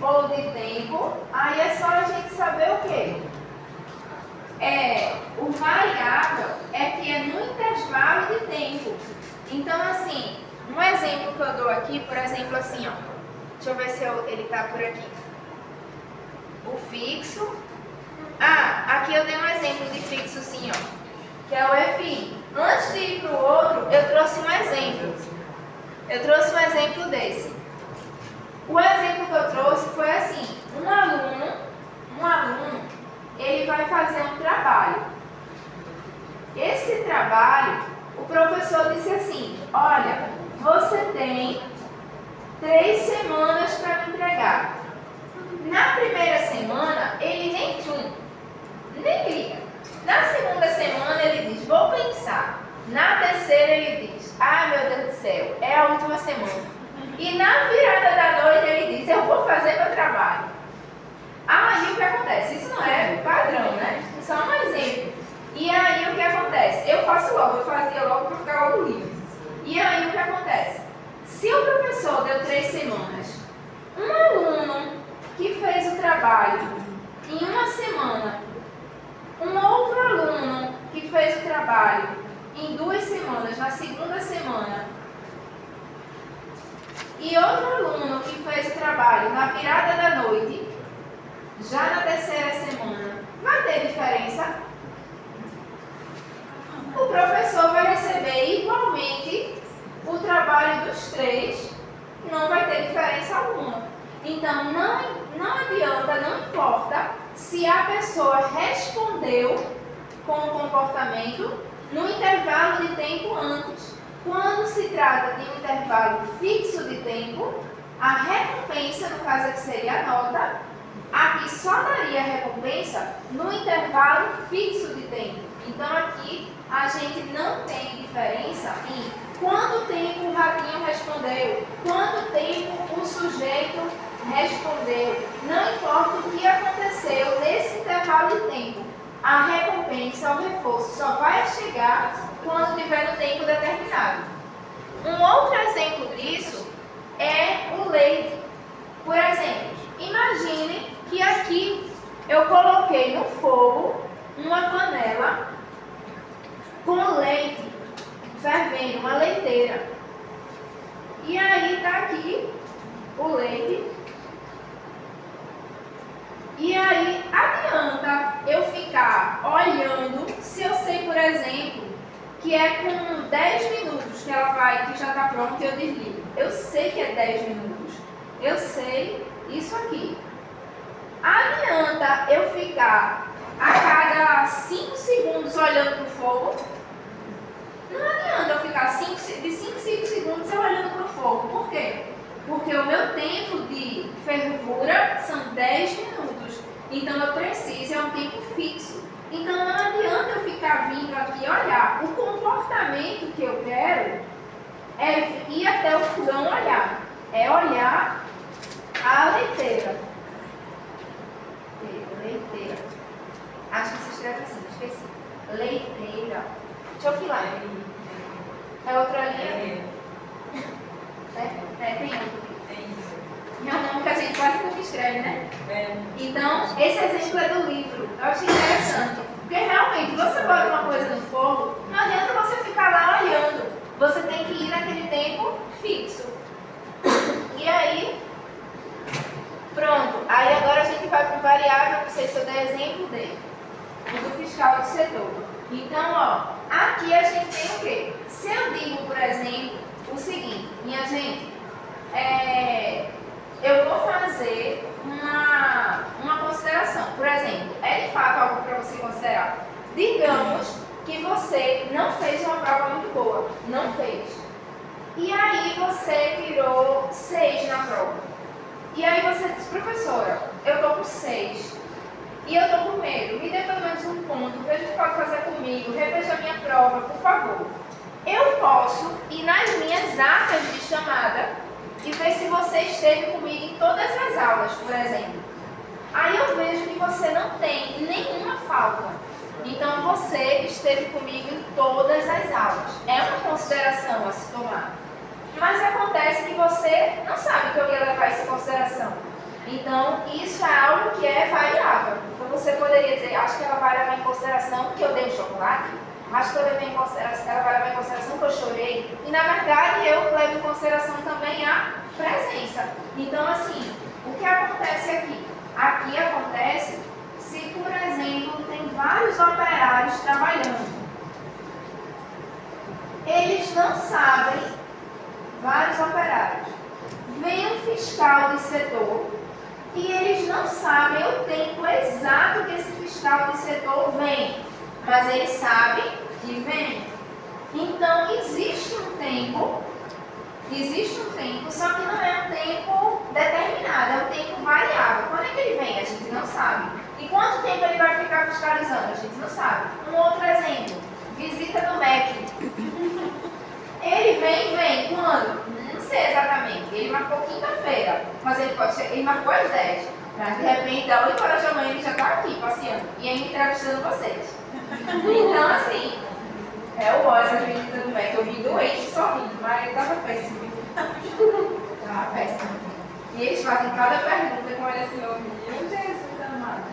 ou de tempo, aí é só a gente saber o quê? O variável é que é no intervalo de tempo. Então, assim, um exemplo que eu dou aqui, por exemplo, assim, ó. Deixa eu ver se ele tá por aqui. O fixo. Aqui eu dei um exemplo de fixo, assim, ó. Que é o FI. Antes de ir para o outro, eu trouxe um exemplo. Eu trouxe um exemplo desse. O exemplo que eu trouxe foi assim, um aluno, ele vai fazer um trabalho. Esse trabalho, o professor disse assim, olha, você tem 3 semanas para me entregar. Na primeira semana, ele nem liga. Na segunda semana, ele diz, vou pensar. Na terceira, ele diz, meu Deus do céu, é a última semana. E na virada da noite ele diz, eu vou fazer meu trabalho. Aí o que acontece? Isso não é padrão, né? Só um exemplo. E aí o que acontece? Eu faço logo, eu fazia logo para ficar logo livre. E aí o que acontece? Se o professor deu 3 semanas, um aluno que fez o trabalho em uma semana, um outro aluno que fez o trabalho em 2 semanas, na segunda semana, e outro aluno que fez o trabalho na virada da noite, já na terceira semana, vai ter diferença? O professor vai receber igualmente o trabalho dos 3, não vai ter diferença alguma. Então, não adianta, não importa se a pessoa respondeu com o comportamento no intervalo de tempo antes. Quando se trata de um intervalo fixo de tempo, a recompensa, no caso aqui seria a nota, aqui só daria a recompensa no intervalo fixo de tempo. Então aqui a gente não tem diferença em quanto tempo o ratinho respondeu, quanto tempo o sujeito respondeu. Não importa o que aconteceu nesse intervalo de tempo, a recompensa, o reforço, só vai chegar quando tiver no tempo determinado. Um outro exemplo disso é o leite. Por exemplo, imagine que aqui eu coloquei no fogo uma panela com leite fervendo, uma leiteira. E aí está aqui o leite. E aí adianta eu ficar olhando, se eu sei, por exemplo, que é com 10 minutos que ela vai, que já está pronto e eu desligo. Eu sei que é 10 minutos. Eu sei isso aqui. Adianta eu ficar a cada 5 segundos olhando para o fogo? Não adianta eu ficar de 5 em 5 segundos eu olhando para o fogo. Por quê? Porque o meu tempo de fervura são 10 minutos. Então eu preciso, é um tempo fixo. Então não adianta eu ficar vindo aqui olhar. O comportamento que eu quero é ir até o fogão olhar. É olhar a leiteira. Leiteira. Acho que se escreve assim, esqueci. Leiteira. Deixa eu filar. É outra linha? Tem outro. É um nome que a gente quase nunca escreve, né? Então, esse exemplo é do livro. Eu achei interessante. Porque realmente, você bota uma coisa no fogo, não adianta você ficar lá olhando. Você tem que ir naquele tempo fixo. E aí, pronto. Aí agora a gente vai para o variável, não sei se eu dei exemplo dele. O do fiscal do setor. Então, ó, aqui a gente tem o quê? Se eu digo, por exemplo, o seguinte, minha gente, eu vou fazer uma consideração. Por exemplo, é de fato algo para você considerar. Digamos que você não fez uma prova muito boa. Não fez. E aí você tirou 6 na prova. E aí você diz, professora, eu estou com 6. e eu estou com medo, me dê pelo menos um ponto, veja o que pode fazer comigo, reveja a minha prova, por favor. Eu posso ir nas minhas atas de chamada e ver se você esteve comigo em todas as aulas, por exemplo. Aí eu vejo que você não tem nenhuma falta. Então você esteve comigo em todas as aulas. É uma consideração a se tomar. Mas acontece que você não sabe que eu ia levar isso em consideração. Então isso é algo que é variável. Então você poderia dizer, acho que ela vai levar em consideração que eu dei um chocolate. Acho que ela vai levar em consideração que eu chorei. E na verdade eu levo em consideração também a presença. Então assim, o que acontece aqui? Aqui acontece se, por exemplo, tem vários operários trabalhando. Eles não sabem, vários operários. Vem um fiscal de setor e eles não sabem o tempo exato que esse fiscal de setor vem. Mas eles sabem que vem. Então, existe um tempo, só que não é um tempo determinado, é um tempo variável. Quando é que ele vem? A gente não sabe. E quanto tempo ele vai ficar fiscalizando? A gente não sabe. Um outro exemplo, visita do MEC. Ele vem quando? Não sei exatamente. Ele marcou quinta-feira, mas ele marcou às 10. Mas de repente, da 8 horas da manhã, ele já está aqui passeando e ainda entrevistando vocês. Então, assim, é o ódio da visita do MEC. Eu vim doente sorrindo, mas estava péssimo. Estava péssimo. E eles fazem cada pergunta com olha assim, meu Jesus amado.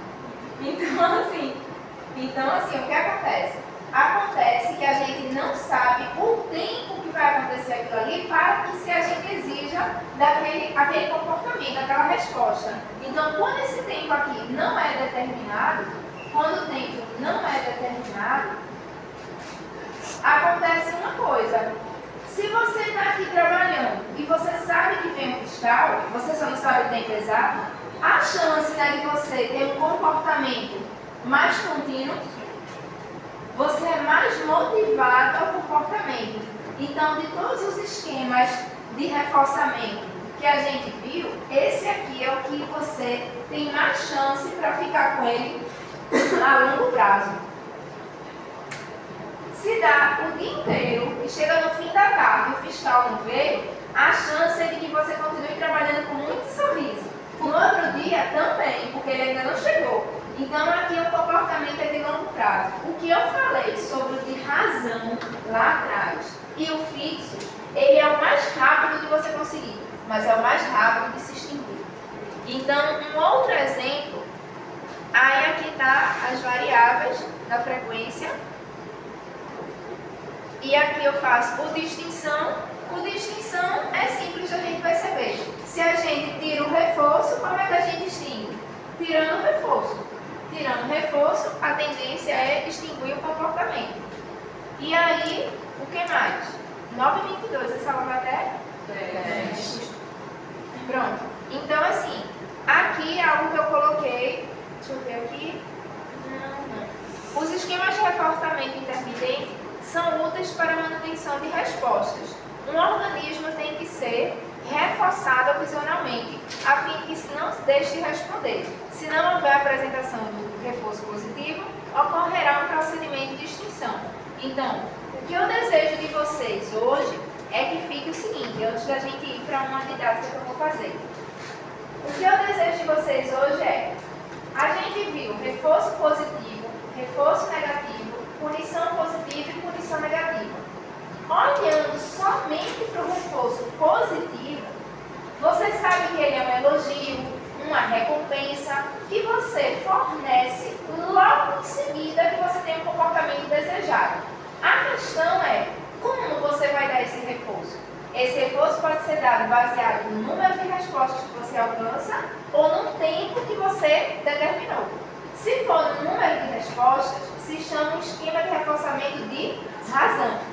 Então assim, o que acontece? Acontece que a gente não sabe o tempo que vai acontecer aquilo ali para que se a gente exija aquele comportamento, aquela resposta. Então, quando esse tempo aqui não é determinado, quando o tempo não é determinado, acontece uma coisa. Se você está aqui trabalhando e você sabe que vem um fiscal, você só não sabe o tempo exato, a chance de você ter um comportamento mais contínuo, você é mais motivado ao comportamento. Então, de todos os esquemas de reforçamento que a gente viu, esse aqui é o que você tem mais chance para ficar com ele a longo prazo. Se dá o dia inteiro e chega no fim da tarde e o fiscal não veio, a chance é de que você continue trabalhando com muito sorriso. No outro dia também, porque ele ainda não chegou. Então aqui o comportamento é de longo prazo. O que eu falei sobre o de razão lá atrás e o fixo, ele é o mais rápido de você conseguir, mas é o mais rápido de se extinguir. Então, um outro exemplo, aí aqui está as variáveis da frequência. E aqui eu faço o de extinção. O de extinção é simples de a gente perceber. Se a gente tira o reforço, como é que a gente extingue? Tirando o reforço. Tirando o reforço, a tendência é extinguir o comportamento. E aí, o que mais? 9,22, essa aula vai até? 10. Pronto. Então, assim, aqui é algo que eu coloquei. Deixa eu ver aqui. Não. Os esquemas de reforçamento intermitente são úteis para a manutenção de respostas. Um organismo tem que ser reforçado ocasionalmente, a fim de que se não deixe de responder. Se não houver apresentação do reforço positivo, ocorrerá um procedimento de extinção. Então, o que eu desejo de vocês hoje é que fique o seguinte, antes da gente ir para uma didática que eu vou fazer. O que eu desejo de vocês hoje é, a gente viu reforço positivo, reforço negativo, punição positiva e punição negativa. Olhando somente para o reforço positivo, você sabe que ele é um elogio, uma recompensa que você fornece logo em seguida que você tem um comportamento desejado. A questão é, como você vai dar esse reforço? Esse reforço pode ser dado baseado no número de respostas que você alcança ou no tempo que você determinou. Se for no número de respostas, se chama um esquema de reforçamento de razão.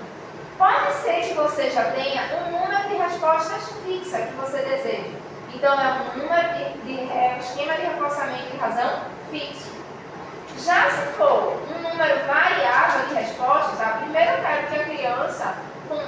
Pode ser que você já tenha um número de respostas fixa que você deseja. Então, é um número esquema de reforçamento de razão fixo. Já se for um número variável de respostas, a primeira eu quero que a criança,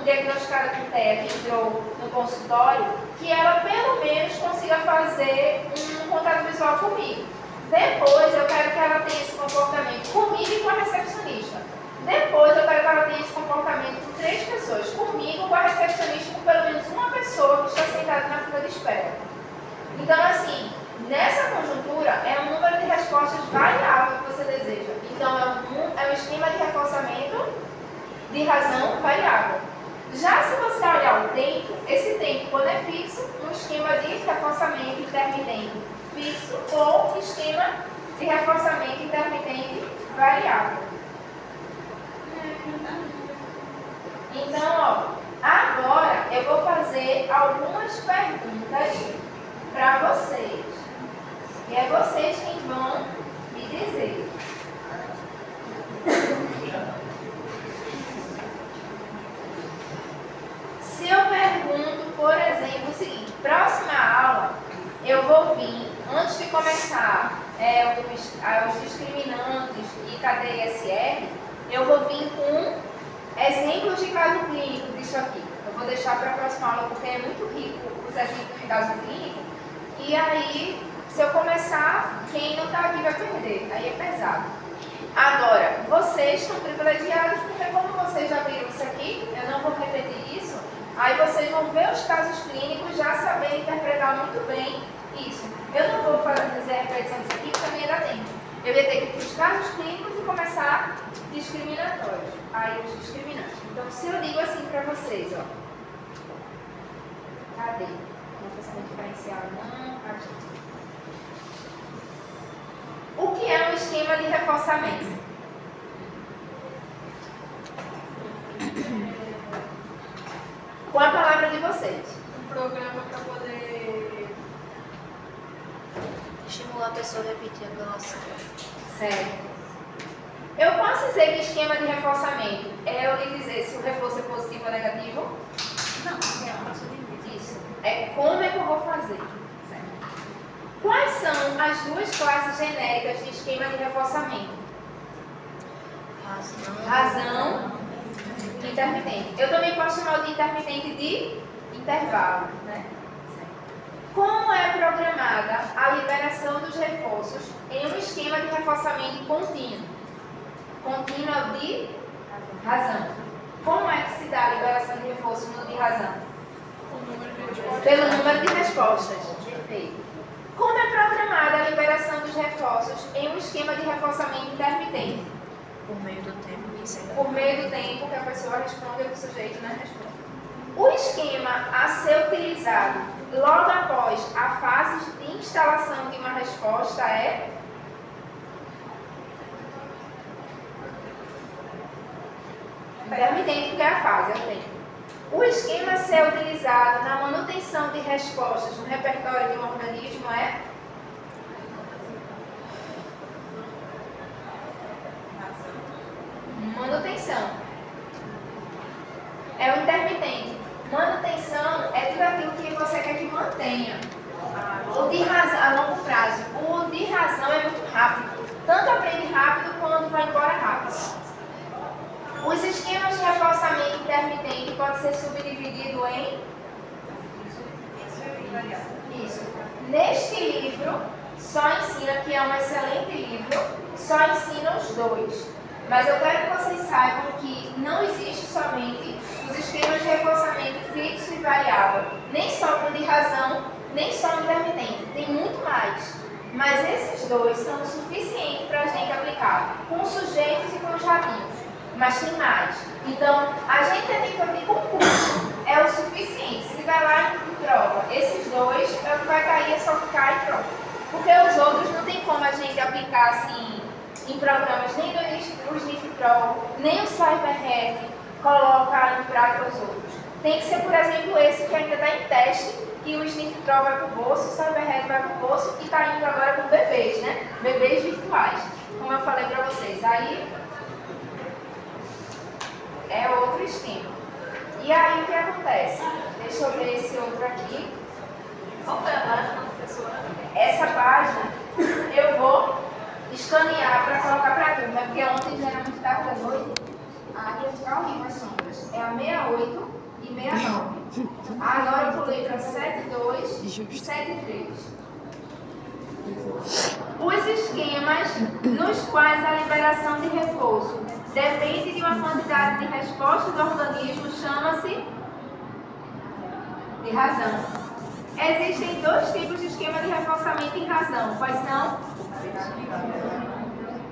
diagnosticada com TEA, que entrou no consultório, que ela pelo menos consiga fazer um contato visual comigo. Depois eu quero que ela tenha esse comportamento comigo e com a recepcionista. Depois eu quero que ela tenha esse comportamento com 3 pessoas. Comigo, com a recepcionista, com pelo menos uma pessoa que está sentada na fila de espera. Então, assim, nessa conjuntura é um número de respostas variável que você deseja. Então, é um esquema de reforçamento de razão variável. Já se você olhar o tempo, esse tempo, quando é fixo, um esquema de reforçamento intermitente fixo ou esquema de reforçamento intermitente variável. Então, ó, agora eu vou fazer algumas perguntas para vocês. E é vocês quem vão me dizer. Se eu pergunto, por exemplo, o seguinte: próxima aula eu vou vir, antes de começar os discriminantes e cadeia SR, eu vou vir com exemplos de caso clínico disso aqui. Eu vou deixar para a próxima aula porque é muito rico os exemplos de caso clínico. E aí, se eu começar, quem não está aqui vai perder. Aí é pesado. Agora, vocês estão privilegiados porque como vocês já viram isso aqui, eu não vou repetir isso, aí vocês vão ver os casos clínicos, já saber interpretar muito bem isso. Eu não vou fazer a repetição disso aqui, porque também dá tempo. Eu ia ter que ir para os casos clínicos e começar discriminatórios. Aí os discriminantes. Então, se eu digo assim para vocês, ó. Cadê? Não pensamento diferencial, não. Aqui. O que é um esquema de reforçamento? Com a palavra de vocês. Um programa para poder estimular a pessoa a repetir aquela ação. Certo. Eu posso dizer que esquema de reforçamento é eu lhe dizer se o reforço é positivo ou negativo? Não, é Isso. É como é que eu vou fazer. Certo. Quais são as 2 classes genéricas de esquema de reforçamento? Razão e intermitente. Eu também posso chamar de intermitente de intervalo, né? Como é programada a liberação dos reforços em um esquema de reforçamento contínuo? Contínuo é o de razão. Como é que se dá a liberação de reforço no de razão? Pelo número de respostas. Perfeito. Como é programada a liberação dos reforços em um esquema de reforçamento intermitente? Por meio do tempo que se Por meio do tempo que a pessoa responde ou o sujeito não responde. O esquema a ser utilizado logo após a fase de instalação de uma resposta é intermitente, porque é a fase, é o tempo. O esquema a ser utilizado na manutenção de respostas no repertório de um organismo é manutenção. É o intermitente. Manutenção é tudo aquilo que você quer que mantenha. O de razão, a longo prazo. O de razão é muito rápido. Tanto aprende rápido quanto vai embora rápido. Os esquemas de reforçamento intermitente podem ser subdivididos em... Isso. Neste livro, só ensina, que é um excelente livro, só ensina os 2. Mas eu quero que vocês saibam que não existe somente os esquemas de reforçamento fixo e variável. Nem só com de razão, nem só intermitente. Tem muito mais. Mas esses 2 são o suficiente para a gente aplicar com os sujeitos e com os ratinhos. Mas tem mais. Então, a gente é nível de concurso, é o suficiente. Se vai lá e prova, esses 2 é o que vai cair, é só ficar e pronto. Porque os outros não tem como a gente aplicar assim em programas, nem o SNF-Pro, nem o CyberRef, colocar em prática os outros. Tem que ser, por exemplo, esse que ainda está em teste, que o SNF-Pro vai para o bolso, o CyberRef vai para o bolso e está indo agora com bebês, né? Bebês virtuais, como eu falei para vocês. Aí é outro esquema. E aí o que acontece? Deixa eu ver esse outro aqui. Qual foi a página, professora? Essa página eu vou escanear para colocar para a turma, porque ontem já era muito tarde da noite. Aí ia ficar horrível as sombras. É a 68 e 69. Agora eu pulei para 72 e 73. Os esquemas nos quais a liberação de reforço depende de uma quantidade de resposta do organismo chama-se de razão. Existem dois tipos de esquema de reforçamento em razão. Quais são?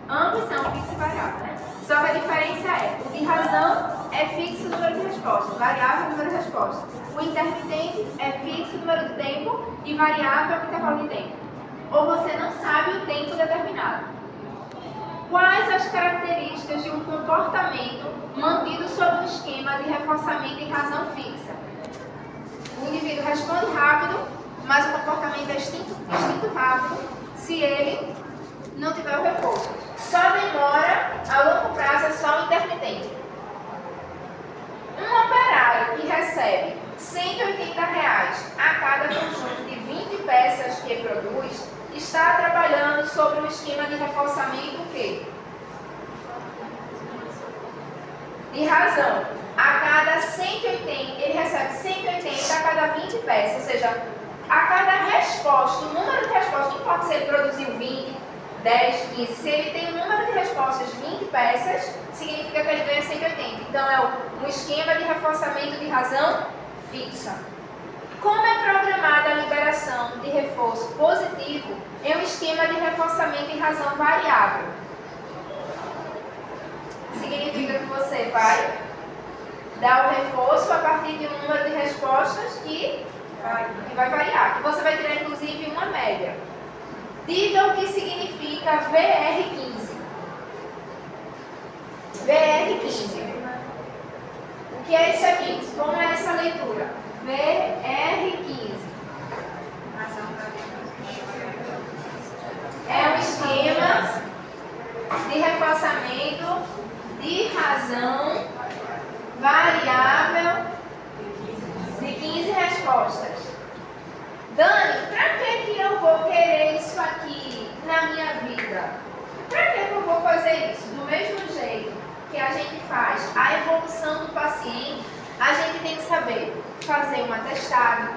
Ambos são fixo e variável, né? Só que a diferença é, o de razão é fixo o número de respostas, variável o número de respostas. O intermitente é fixo o número de tempo e variável o intervalo de tempo. Ou você não sabe o tempo determinado. Quais as características de um comportamento mantido sob um esquema de reforçamento em razão fixa? O indivíduo responde rápido, mas o comportamento é extinto rápido se ele não tiver o reforço. Só demora, a longo prazo é só o intermitente. Um operário que recebe R$180 a cada conjunto de 20 peças que produz, está trabalhando sobre um esquema de reforçamento o quê? De razão. A cada 180, ele recebe 180 a cada 20 peças, ou seja, a cada resposta, o número de respostas, não importa se ele produziu 20, 10, 15, se ele tem o número de respostas 20 peças, significa que ele ganha 180. Então é um esquema de reforçamento de razão fixa. Como é programada a liberação de reforço positivo em um esquema de reforçamento em razão variável? Significa que você vai dar o reforço a partir de um número de respostas que vai variar. Que você vai tirar, inclusive, uma média. Diga o que significa VR15. VR15. O que é isso aqui? Como é essa leitura? VR15. É um esquema de reforçamento de razão variável de 15 respostas. Dani, para que eu vou querer isso aqui na minha vida? Para que eu vou fazer isso? Do mesmo jeito que a gente faz a evolução do paciente, a gente tem que saber fazer um atestado,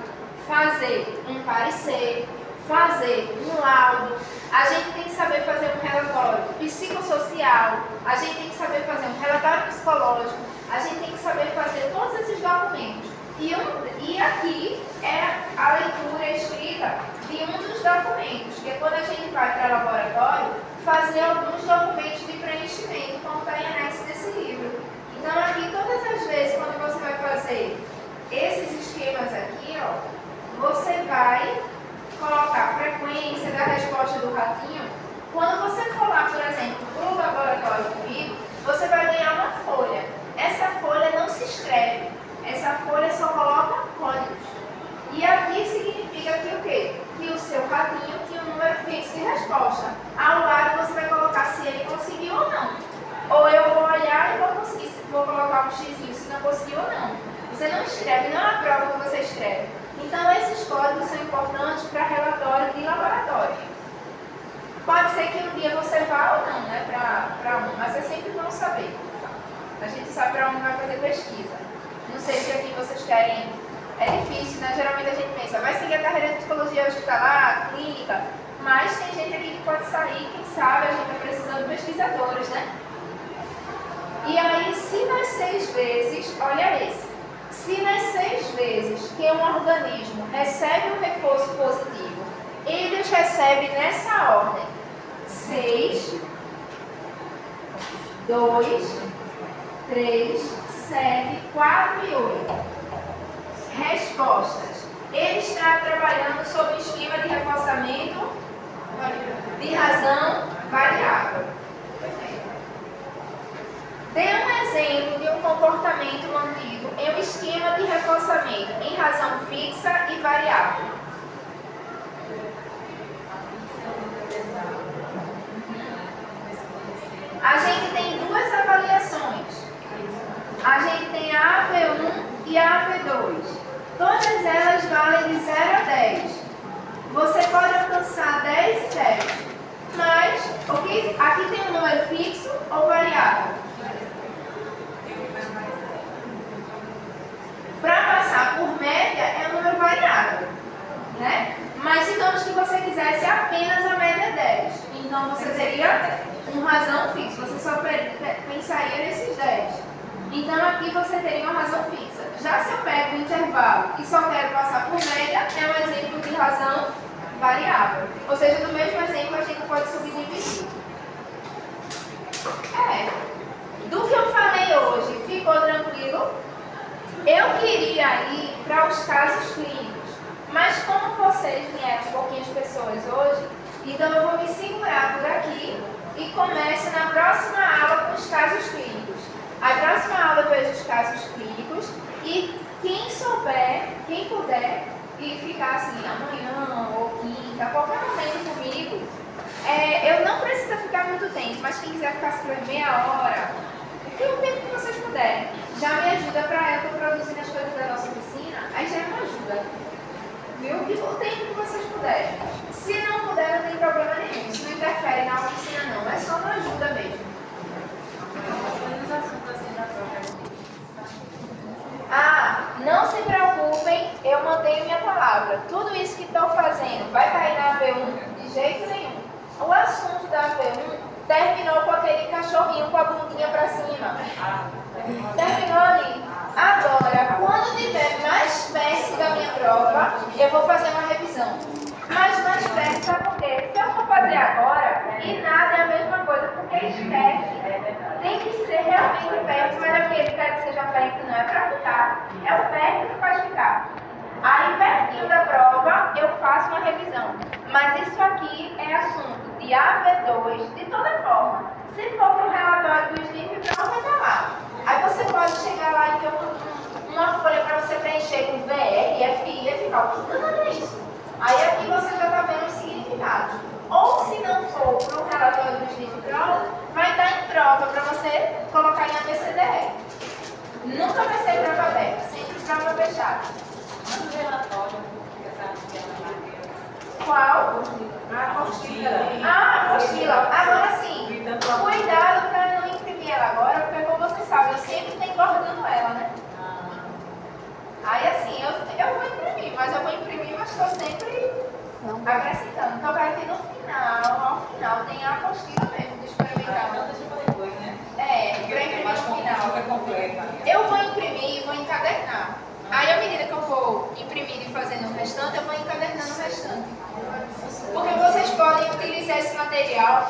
fazer um parecer, fazer um laudo, a gente tem que saber fazer um relatório psicossocial, a gente tem que saber fazer um relatório psicológico, a gente tem que saber fazer todos esses documentos. E aqui é a leitura escrita de um dos documentos, que é quando a gente vai para o laboratório fazer alguns documentos de preenchimento, como está em anexo desse livro. Então aqui, todas as vezes, quando você vai fazer esses esquemas aqui, ó, você vai colocar a frequência da resposta do ratinho. Quando você for lá, por exemplo, para o laboratório comigo, você vai ganhar uma folha. Essa folha não se escreve, essa folha só coloca códigos. E aqui significa que o quê? Que o seu ratinho tinha um número fixo de resposta. Ao lado você vai colocar se ele conseguiu ou não. Ou eu vou olhar e vou colocar um xizinho se não conseguiu ou não. Você não escreve, não é a prova que você escreve. Então esses códigos são importantes para relatório de laboratório. Pode ser que um dia você vá ou não, né, para um, mas é sempre bom saber. A gente sabe para onde vai fazer pesquisa. Não sei se aqui vocês querem. É difícil, né? Geralmente a gente pensa, vai seguir a carreira de psicologia hospitalar, clínica, mas tem gente aqui que pode sair, quem sabe, a gente está precisando de pesquisadores, né? E aí, se nas 6 vezes, olha esse, se nas 6 vezes que um organismo recebe um reforço positivo, eles recebem nessa ordem 6, 2, 3, 7, 4 e 8. Respostas. Ele está trabalhando sob o esquema de reforçamento de razão variável. Dê um exemplo de um comportamento mantido em um esquema de reforçamento em razão fixa e variável. A gente tem duas avaliações. A gente tem a AV1 e a AV2. Todas elas valem de 0 a 10. Você pode alcançar 10 e 10. Mas aqui tem um número fixo ou variável? Para passar por média é um número variável, né? Mas digamos que você quisesse apenas a média 10. Então você teria uma razão fixa, você só pensaria nesses 10. Então aqui você teria uma razão fixa. Já se eu pego o intervalo e só quero passar por média, é um exemplo de razão variável. Ou seja, no mesmo exemplo a gente pode subdividir. Do que eu falei hoje, ficou tranquilo? Eu queria ir para os casos clínicos, mas como vocês vieram pouquinhas pessoas hoje, então eu vou me segurar por aqui e começo na próxima aula com os casos clínicos. A próxima aula eu vejo os casos clínicos e quem souber, quem puder, e ficar assim amanhã ou quinta, a qualquer momento comigo, eu não preciso ficar muito tempo, mas quem quiser ficar por meia hora, o tempo que vocês puderem, já me ajuda para eu produzir as coisas da nossa oficina, aí já é uma ajuda. Viu? O tempo que vocês puderem. Se não puder, não tem problema nenhum. Isso não interfere na oficina, não. É só uma ajuda mesmo. Não se preocupem, eu mantenho minha palavra. Tudo isso que estou fazendo vai cair na AV1 de jeito nenhum. O assunto da AV1 terminou com aquele cachorrinho com a bundinha para cima. Terminou ali. Agora, quando tiver mais perto da minha prova, eu vou fazer uma revisão. Mas mais perto, sabe por quê? Se eu for fazer agora, e nada é a mesma coisa, porque esquece. Tem que ser realmente perto, mas aquele que quer que seja perto não é para ficar. É o perto que faz ficar. Aí, pertinho da prova, eu faço uma revisão. Mas isso aqui é assunto de AV2, de toda forma. Se for para o relatório do slip, não vai estar lá. Aí você pode chegar lá e ter uma folha para você preencher com VR, FI, e ficar, o que é isso? Aí aqui você já está vendo os significados. Ou se não for para o relatório do slip prova, vai estar em prova para você colocar em ABCDR. Nunca vai ser prova aberta, sempre prova fechada. Manda o relatório. Qual? A apostila. A apostila. Agora sim, cuidado para não imprimir ela agora, porque como você sabe, eu sempre estou engordando ela, né? Aí assim, eu vou imprimir, mas estou sempre acrescentando. Então, eu quero que no final, ao final, tenha a apostila mesmo de experimentar. Então, deixa eu depois, né? Para imprimir no final. Eu vou imprimir e vou encadernar. Aí, à medida que eu for imprimindo e fazendo o restante, eu vou encadernando o restante. Porque vocês podem utilizar esse material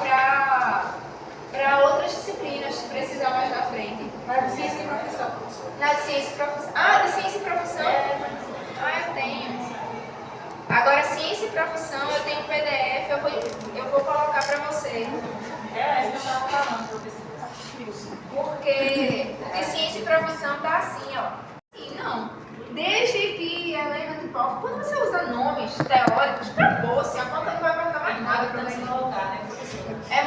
para outras disciplinas, se precisar mais na frente. Na de ciência e profissão. Na de ciência e profissão. De ciência e profissão? Eu tenho. Agora, ciência e profissão, eu tenho PDF, eu vou colocar para vocês. É isso que eu estava falando, professor. Porque de ciência e profissão tá assim, ó. Sim, não. Desde que Helena de Paulo, quando você usa nomes teóricos, acabou-se, a conta não vai guardar mais nada para você. É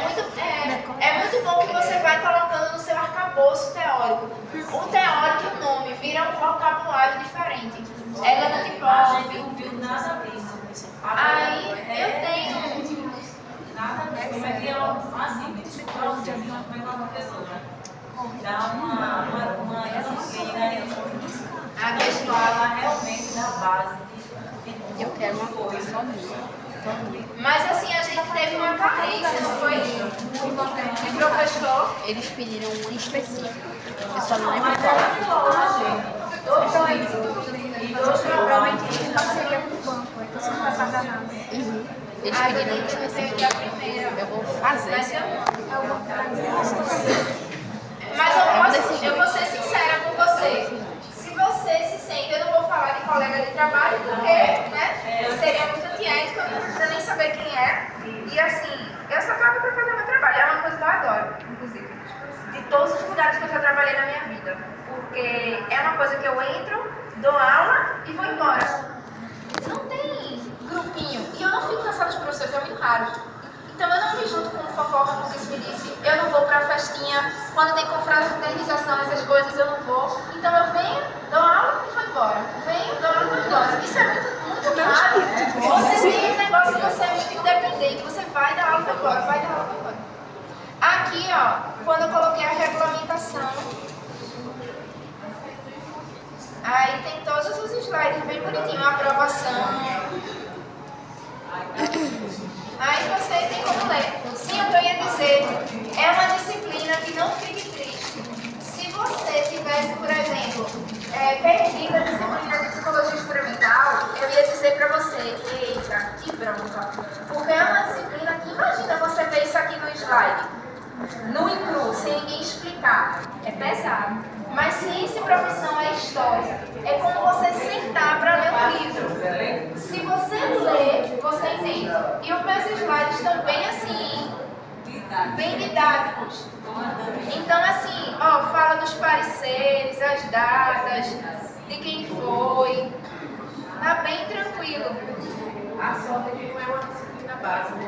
muito bom que você vai colocando no seu arcabouço teórico. O teórico e o nome viram um vocabulário diferente. Helena de A gente Paulo. não viu nada disso. Aí eu tenho. Nada disso. Isso aqui é assim, uma professora. Dá uma disciplina A que questão. fala realmente da base de Eu quero uma coisa só Mas assim, a gente teve uma carência, não foi? De professor. Eles pediram um específico. Eu só não lembro Mas qual. ela falou, gente. E hoje provavelmente não seria pro banco, então você não vai pagar nada. Eles pediram um específico. Da primeira. Eu vou fazer. Mas eu vou ser sincera com você. Se você se sente, eu não vou falar de colega de trabalho, porque, né, seria muito antiético, eu não precisa nem saber quem é. E assim, eu só pago para fazer meu trabalho, é uma coisa que eu adoro, inclusive. De todos os lugares que eu já trabalhei na minha vida. Porque é uma coisa que eu entro, dou aula e vou embora. Não tem grupinho. E eu não fico na sala de professores, é muito raro. Então eu não me junto com fofoca, como você me disse. Eu não vou pra festinha. Quando tem confraternização, essas coisas, eu não vou. Então eu venho, dou aula e vou embora. Venho, dou aula e vou embora. Isso é muito raro. Você tem um negócio que você é muito independente. Você vai dar aula e vai embora. Vai dar aula e vai embora. Aqui, ó, quando eu coloquei a regulamentação, aí tem todos os slides bem bonitinhos. A aprovação. Aí você tem como ler. Sim, o que eu ia dizer, é uma disciplina que não fique triste. Se você tivesse, por exemplo, perdido a disciplina de psicologia experimental, eu ia dizer pra você, eita, que bronca. Porque é uma disciplina que, imagina você ver isso aqui no slide, no cru, sem ninguém explicar. É pesado. Mas ciência e profissão é história. É como você sentar para ler um livro. Se você ler, você entende. E os meus slides estão bem assim, bem didáticos. Então assim, ó, fala dos pareceres, as datas, de quem foi. Tá bem tranquilo. A sorte é que não é uma disciplina básica.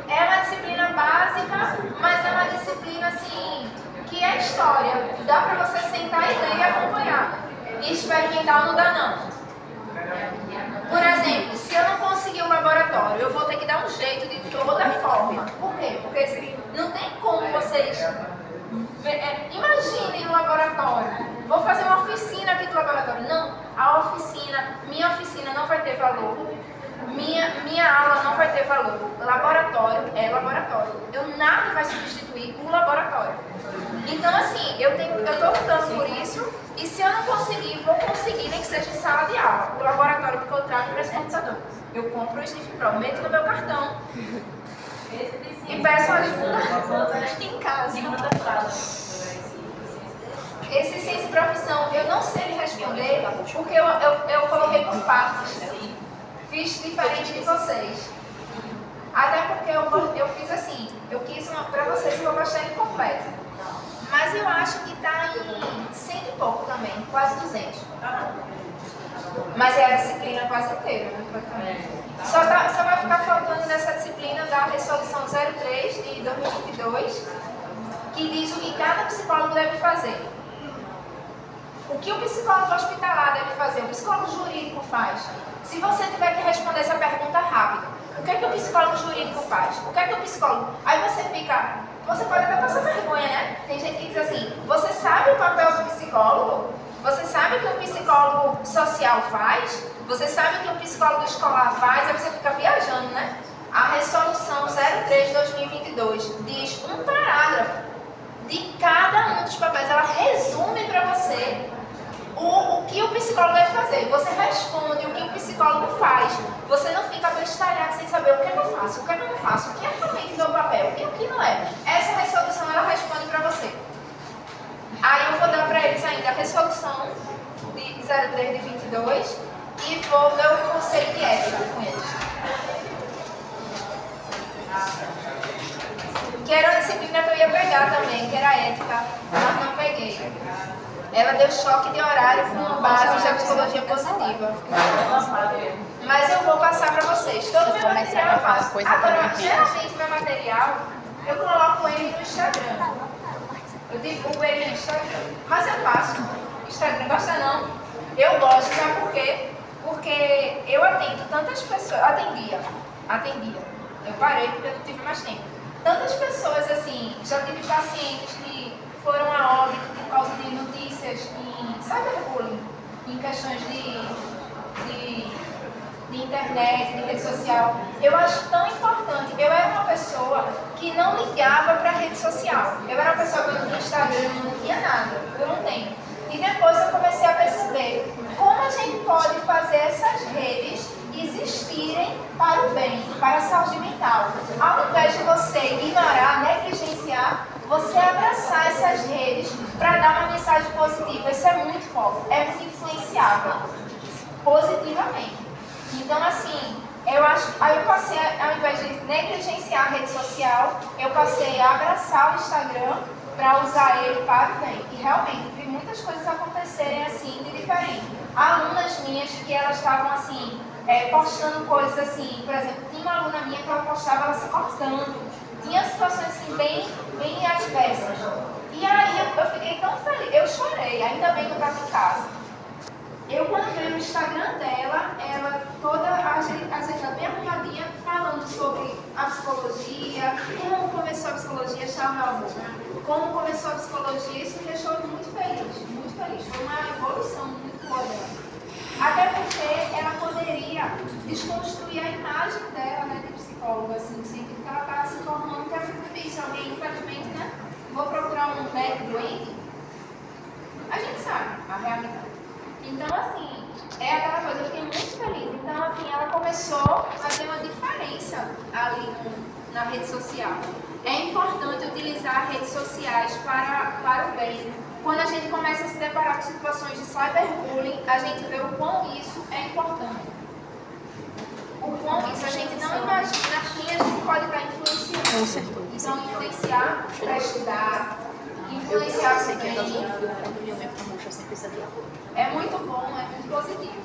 É uma disciplina básica, mas é uma disciplina assim, que é história. Dá para você sentar e ler e acompanhar. E experimental não dá não. Por exemplo, se eu não conseguir o laboratório, eu vou ter que dar um jeito de toda forma. Por quê? Porque não tem como vocês imaginem o laboratório. Vou fazer uma oficina aqui do laboratório. Não, minha oficina não vai ter valor. Minha aula não vai ter valor. Laboratório é laboratório. Nada vai substituir o laboratório. Então, assim, eu estou lutando por isso. E se eu não conseguir, vou conseguir, nem que seja em sala de aula. O laboratório que eu trago para esse computador. Eu compro o Sniff Pro, meto no meu cartão e peço ajuda em casa. Esse ciência e profissão, eu não sei lhe responder, porque eu coloquei por partes. Fiz diferente de vocês. Até porque eu fiz assim, eu quis para vocês que eu gostei de completo. Mas eu acho que está em 100 e pouco também, quase 200. Mas é a disciplina quase inteira, né, praticamente. Só vai ficar faltando nessa disciplina da Resolução 03 de 2022, que diz o que cada psicólogo deve fazer. O que o psicólogo hospitalar deve fazer, o psicólogo jurídico faz. Se você tiver que responder essa pergunta rápida, o que é que o psicólogo jurídico faz? O que é que o psicólogo... Aí você pode até passar vergonha, né? Tem gente que diz assim, você sabe o papel do psicólogo? Você sabe o que o psicólogo social faz? Você sabe o que o psicólogo escolar faz? Aí você fica viajando, né? A Resolução 03 de 2022 diz um parágrafo de cada um dos papéis. Ela resume para você o que o psicólogo deve fazer. Você responde o que o psicólogo faz. Você não fica bestalhado sem saber o que é que eu faço, o que é que eu não faço, o que é realmente meu papel e o que não é. Essa resolução, ela responde para você. Aí eu vou dar para eles ainda a resolução de 03 de 22 e vou dar o conceito de ética com eles. Que era uma disciplina que eu ia pegar também, que era ética, mas não peguei. Ela deu choque de horário com base da psicologia positiva. Mas eu vou passar para vocês. Todo o meu material eu passo. Agora, geralmente meu material, eu coloco ele no Instagram. Eu divulgo ele no Instagram. Mas eu passo. Instagram gosta não? Eu gosto, sabe por quê? Porque eu atendo tantas pessoas. Atendia. Eu parei porque eu não tive mais tempo. Tantas pessoas, assim, já tive pacientes que foram a óbito por causa de notícias em cyberbullying, em questões de internet, de rede social. Eu acho tão importante. Eu era uma pessoa que não ligava para a rede social. Eu era uma pessoa que não tinha Instagram, não tinha nada. Eu não tenho. E depois eu comecei a perceber como a gente pode fazer essas redes existirem para o bem, para a saúde mental. Ao invés de você ignorar, negligenciar, você abraçar essas redes para dar uma mensagem positiva. Isso é muito forte, é muito influenciável positivamente. Então, assim, eu acho, aí eu passei, ao invés de negligenciar a rede social, eu passei a abraçar o Instagram para usar ele para o bem. E realmente, vi muitas coisas acontecerem assim, de diferente. Alunas minhas que elas estavam assim, postando coisas assim, por exemplo, tinha uma aluna minha que ela postava ela se cortando. Tinha situações assim bem adversas. E aí eu fiquei tão feliz, eu chorei, ainda bem que eu estava em casa. Eu quando vi o Instagram dela, ela toda ajeitada, bem arrumadinha, falando sobre a psicologia, como começou a psicologia, como começou a psicologia, isso me deixou muito feliz, muito feliz. Foi uma evolução muito boa dela. Até porque ela poderia desconstruir a imagem dela, né, de psicóloga. psicóloga, assim, sempre que ela está se formando, que é muito difícil. Alguém, infelizmente, né? Vou procurar um médico doente. A gente sabe a realidade. Então, assim, é aquela coisa, eu fiquei muito feliz. Então, assim, ela começou a ter uma diferença ali na rede social. É importante utilizar redes sociais para o bem. Quando a gente começa a se deparar com situações de cyberbullying, a gente vê o quão isso é importante. O quão isso a gente não imagina quem a gente pode estar influenciando. Com certeza. Então, influenciar para estudar, influenciar para o bem. É muito bom, é muito positivo.